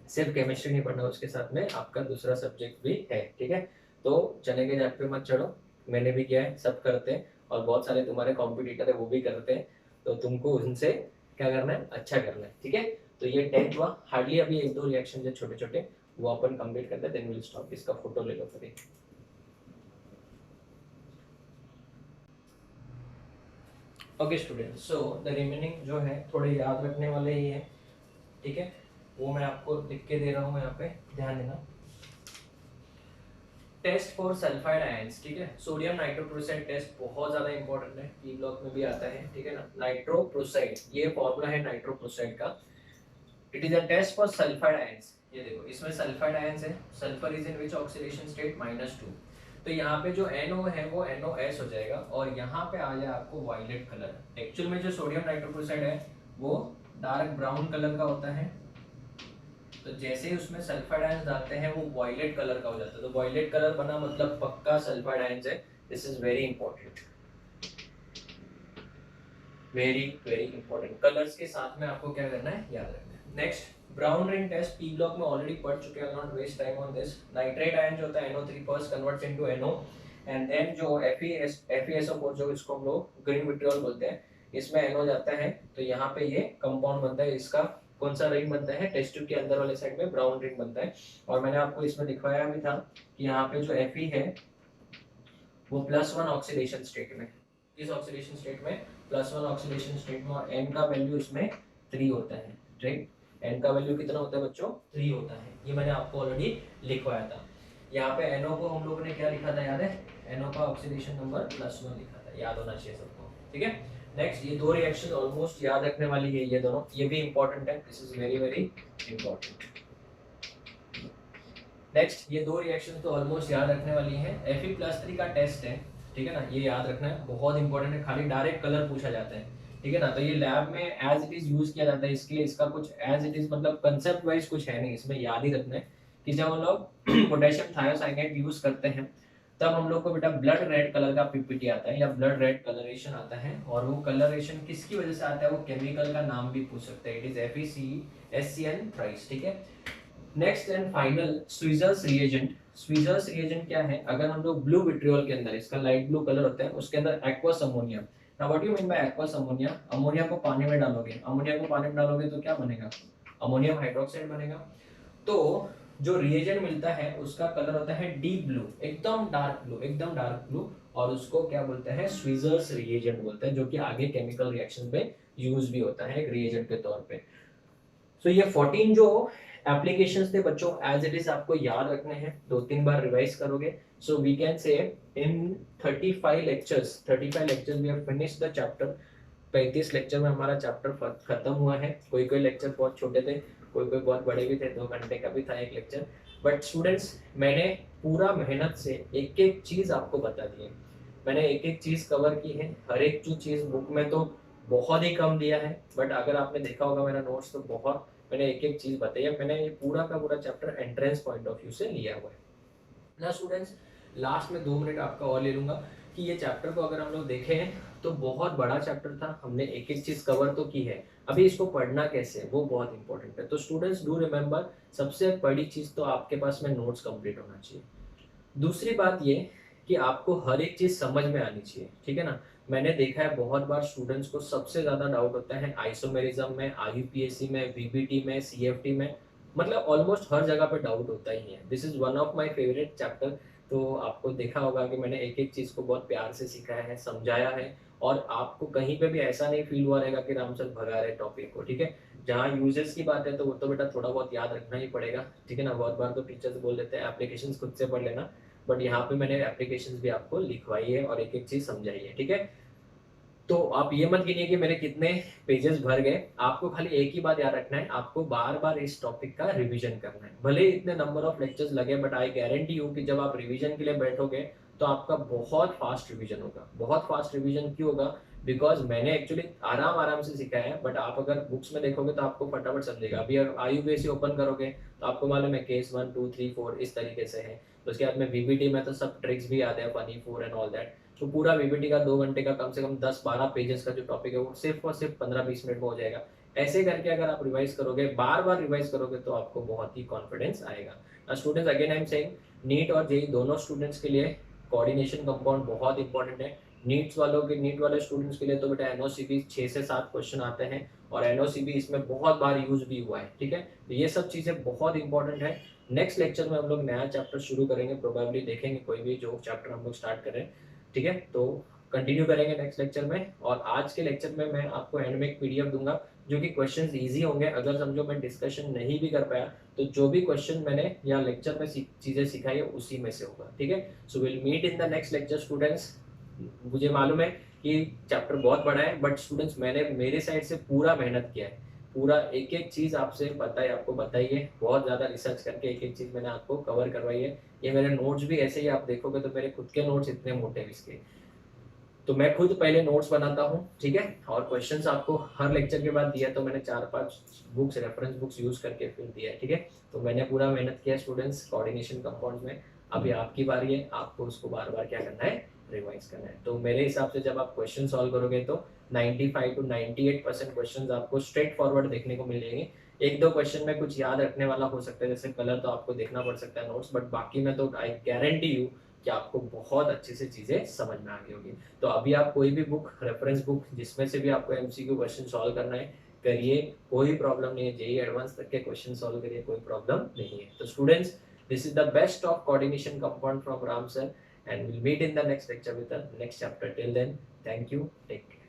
सिर्फ केमिस्ट्री नहीं पढ़ना, उसके साथ में आपका दूसरा सब्जेक्ट भी है, ठीक है। तो चने के जाट पे मत चढ़ो, मैंने भी किया है, सब करते हैं, और बहुत सारे तुम्हारे कॉम्पिटिटर है वो भी करते हैं, तो तुमको उनसे क्या करना है, अच्छा करना है, ठीक है। तो ये 10th हुआ, हार्डली अभी 1-2 रिएक्शन जो छोटे छोटे वो अपन कंप्लीट करते हैं, देन विल स्टॉप। इसका फोटो ले लो फिर। Okay student, so the remaining जो है थोड़े याद रखने वाले ही है, ठीक है, वो मैं आपको लिख के दे रहा हूँ यहाँ पे, ध्यान देना। टेस्ट फॉर सल्फाइड आयंस, ठीक है, सोडियम नाइट्रोक्लोराइड टेस्ट बहुत ज्यादा इंपॉर्टेंट है, पी ब्लॉक में भी आता है, ठीक है ना, नाइट्रोक्लोराइड, ये फॉर्मूला है नाइट्रोक्लोराइड का, it is a test for sulphide ions. ये देखो इसमें सल्फाइड आयंस है, sulphur is in which oxidation state, -2, तो यहाँ पे जो NO है वो NOS हो जाएगा, और यहाँ पे आ जाए आपको वायलेट कलर। एक्चुअल में जो सोडियम नाइट्रोक्लोराइड है वो डार्क ब्राउन कलर का होता है, तो जैसे ही उसमें सल्फाइड आयंस डालते हैं वो वायलेट कलर का हो जाता है, तो वायलेट कलर बना मतलब पक्का सल्फाइड आयंस है। This is very important, very very important, colours के साथ में आपको क्या करना है, याद रखना है। Next brown ring test, P block में ऑलरेडी पढ़ चुके हैं, not waste time on this. Nitrate ion जो होता है NO3 first converts into NO, and then जो FeSO4 जो इसको हम लोग ग्रीन विट्रियोल बोलते हैं, इसमें NO जाता है, तो यहाँ पे ये कंपाउंड बनता है, इसका कौन सा रिंग बनता है, टेस्ट ट्यूब के अंदर वाले साइड में ब्राउन रिंग बनता है। और मैंने आपको इसमें दिखाया भी था कि यहाँ पे जो Fe है वो +1 ऑक्सीडेशन स्टेट में, इस ऑक्सीडेशन स्टेट में +1 ऑक्सीडेशन स्टेट में, और n का वैल्यू इसमें 3 होता है, राइट, n का वैल्यू कितना होता है बच्चों, 3 होता है, ये मैंने आपको ऑलरेडी लिखवाया था। यहाँ पे NO को हम लोगों ने क्या लिखा था, याद है, NO का ऑक्सीडेशन नंबर +1 लिखा था, याद होना चाहिए सबको, ठीक है। नेक्स्ट ये दो रिएक्शन ऑलमोस्ट याद रखने वाली है, ये दोनों, ये भी इंपॉर्टेंट है, this is very very important. Next ये दो रिएक्शन तो ऑलमोस्ट याद रखने वाली है। Fe+3 का टेस्ट है, ठीक है ना, ये याद रखना है, बहुत इंपॉर्टेंट है, खाली डायरेक्ट कलर पूछा जाता है, ठीक है ना, तो ये लैब में एज इट इज यूज किया जाता है, इसके लिए इसका कुछ एज इट इज मतलब कंसेप्ट वाइज कुछ है नहीं, इसमें याद ही रखना है कि जब हम लोग पोटेशियम थायोसाइनेट यूज करते हैं तब हम लोग को बेटा ब्लड रेड कलर का पीपीटी आता है, या ब्लड रेड कलरेशन आता है, और वो कलरेशन किसकी वजह से आता है, वो केमिकल का नाम भी पूछ सकते हैं, इट इज FeCSCN थ्राइस, ठीक है। Next and final Schweizer's reagent. Schweizer's reagent क्या है, अगर हम लोग ब्लू विट्रियोल के अंदर, इसका लाइट ब्लू कलर होता है, उसके अंदर aqueous ammonia, now what you mean by aqueous ammonia, ammonia को पानी में डालोगे, अमोनिया को पानी में डालोगे तो क्या बनेगा, अमोनियम हाइड्रोक्साइड बनेगा। तो जो रिएजेंट मिलता है उसका कलर होता है डीप ब्लू, एकदम डार्क ब्लू, एकदम डार्क ब्लू, और उसको क्या बोलते हैं, स्वीजर्स रिएजेंट बोलते हैं, जो कि आगे केमिकल रिएक्शन पे यूज भी होता है एक रिएजेंट के तौर पे। सो ये 14 जो एप्लीकेशंस थे बच्चों, एज इट इज आपको याद रखने हैं, 2-3 बार रिवाइज करोगे, सो we can say in 35 lectures we have finished the chapter. 35 lecture में हमारा चैप्टर खत्म हुआ है, कोई कोई लेक्चर बहुत छोटे थे, कोई कोई बहुत बड़े भी थे, 2 घंटे का भी था एक लेक्चर, बट स्टूडेंट्स मैंने पूरा मेहनत से एक एक चीज आपको बता दी है, मैंने एक एक चीज कवर की है, हर एक जो चीज बुक में तो बहुत ही कम दिया है, बट अगर आपने देखा होगा मेरा नोट्स तो बहुत मैंने एक एक चीज बताई है, मैंने ये पूरा का पूरा chapter entrance point of view से लिया हुआ है ना स्टूडेंट्स। लास्ट में 2 मिनट आपका और ले लूंगा, कि ये चैप्टर को अगर हम लोग देखें तो बहुत बड़ा चैप्टर था, हमने एक एक चीज कवर तो की है, अभी इसको पढ़ना कैसे है वो बहुत इंपॉर्टेंट है। तो स्टूडेंट्स डू रिमेंबर, सबसे बड़ी चीज तो आपके पास में नोट्स कंप्लीट होना चाहिए। दूसरी बात ये कि आपको हर एक चीज समझ में आनी चाहिए, ठीक है ना। मैंने देखा है बहुत बार स्टूडेंट्स को सबसे ज्यादा डाउट होता है आइसोमेरिज्म में, आईयूपीएससी में, वीबीटी में, सीएफटी में, मतलब ऑलमोस्ट हर जगह पे डाउट होता ही है। This is one of my favourite chapter. तो आपको देखा होगा कि मैंने एक एक चीज को बहुत प्यार से सिखाया है, समझाया है, और आपको कहीं पे भी ऐसा नहीं फील हुआ रहेगा कि राम सर भगा रहे टॉपिक को, ठीक है। जहाँ यूजेस की बात है तो वो तो बेटा थोड़ा बहुत याद रखना ही पड़ेगा, ठीक है ना। बहुत बार तो टीचर्स बोल देते हैं एप्लीकेशंस खुद से पढ़ लेना, बट यहाँ पे मैंने एप्लीकेशंस भी आपको लिखवाई है और एक एक चीज समझाई है, ठीक है। तो आप ये मत गिनिए कि मेरे कितने पेजेस भर गए, आपको खाली एक ही बात याद रखना है, आपको बार बार इस टॉपिक का रिवीजन करना है। भले इतने नंबर ऑफ लेक्चर्स लगे, बट आई गारंटी हूँ कि जब आप रिवीजन के लिए बैठोगे तो आपका बहुत फास्ट रिवीजन होगा। बहुत फास्ट रिवीजन क्यों होगा? बिकॉज मैंने एक्चुअली आराम आराम से सिखाया है, बट आप अगर बुक्स में देखोगे तो आपको फटाफट समझेगा। अभी आईयूपीएससी ओपन करोगे तो आपको मालूम है केस 1 2 3 4 इस तरीके से है। तो उसके बाद में वीबीटी में तो सब ट्रिक्स भी आते हैं, फनी 4 एंड ऑल दैट। तो पूरा वीबीटी का 2 घंटे का कम से कम 10-12 पेजेस का जो टॉपिक है वो सिर्फ और सिर्फ 15-20 मिनट में हो जाएगा। ऐसे करके अगर आप रिवाइज करोगे, बार बार रिवाइज करोगे, तो आपको बहुत ही कॉन्फिडेंस आएगा। Students, again I am saying, NEET और जेई दोनों स्टूडेंट्स के लिए कोऑर्डिनेशन कंपाउंड बहुत इंपॉर्टेंट है। नीट वाले स्टूडेंट्स के लिए तो बेटा एनओसीबी 6 से 7 क्वेश्चन आते हैं, और एनओसीबी इसमें बहुत बार यूज भी हुआ है, ठीक है। तो ये सब चीजें बहुत इंपॉर्टेंट है। नेक्स्ट लेक्चर में हम लोग नया चैप्टर शुरू करेंगे, प्रोबेबली देखेंगे कोई भी जो चैप्टर हम लोग स्टार्ट करें, ठीक है। तो कंटिन्यू करेंगे नेक्स्ट लेक्चर में, और आज के लेक्चर में मैं आपको एंड में एक पीडीएफ दूंगा जो कि क्वेश्चंस इजी होंगे। अगर समझो मैं डिस्कशन नहीं भी कर पाया तो जो भी क्वेश्चन मैंने या लेक्चर में चीजें सिखाई है उसी में से होगा, ठीक है। So will meet in the next lecture students. मुझे मालूम है कि चैप्टर बहुत बड़ा है, बट स्टूडेंट्स मैंने मेरे साइड से पूरा मेहनत किया है, पूरा एक एक चीज आपसे आपको बताइए, बहुत ज्यादा रिसर्च करके एक एक चीज मैंने आपको कवर करवाई है। ये मेरे नोट्स भी ऐसे ही आप देखोगे तो मेरे खुद के नोट्स इतने मोटे हैं इसके। तो मैं खुद पहले नोट्स बनाता हूँ, ठीक है, और क्वेश्चंस आपको हर लेक्चर के बाद दिया, तो मैंने 4-5 बुक्स, रेफरेंस बुक्स यूज करके फिर दिया है, ठीक है। तो मैंने पूरा मेहनत किया स्टूडेंट्स कोऑर्डिनेशन कंपाउंड्स में। अभी आपकी बारी है, आपको उसको बार बार क्या करना है, रिवाइज करना है। तो मेरे हिसाब से जब आप क्वेश्चन सॉल्व करोगे तो 95 to 98% क्वेश्चंस आपको स्ट्रेट फॉरवर्ड देखने को मिल जाएंगे। एक दो क्वेश्चन में कुछ याद रखने वाला हो सकता है, जैसे कलर तो आपको देखना पड़ सकता है नोट्स, बट बाकी में तो आई गारंटी यू कि आपको बहुत अच्छे से चीजें समझ में आ गई होगी। तो अभी आप कोई भी बुक, रेफरेंस बुक, जिसमें से भी आपको एमसीक्यू क्वेश्चन सॉल्व करना है, करिए, कोई प्रॉब्लम नहीं है। जेई एडवांस तक के क्वेश्चन सॉल्व करिए, कोई प्रॉब्लम नहीं है। तो students, this is the best of coordination compound from Ram sir, and we'll meet in the next lecture with the next chapter. Till then, thank you, take care.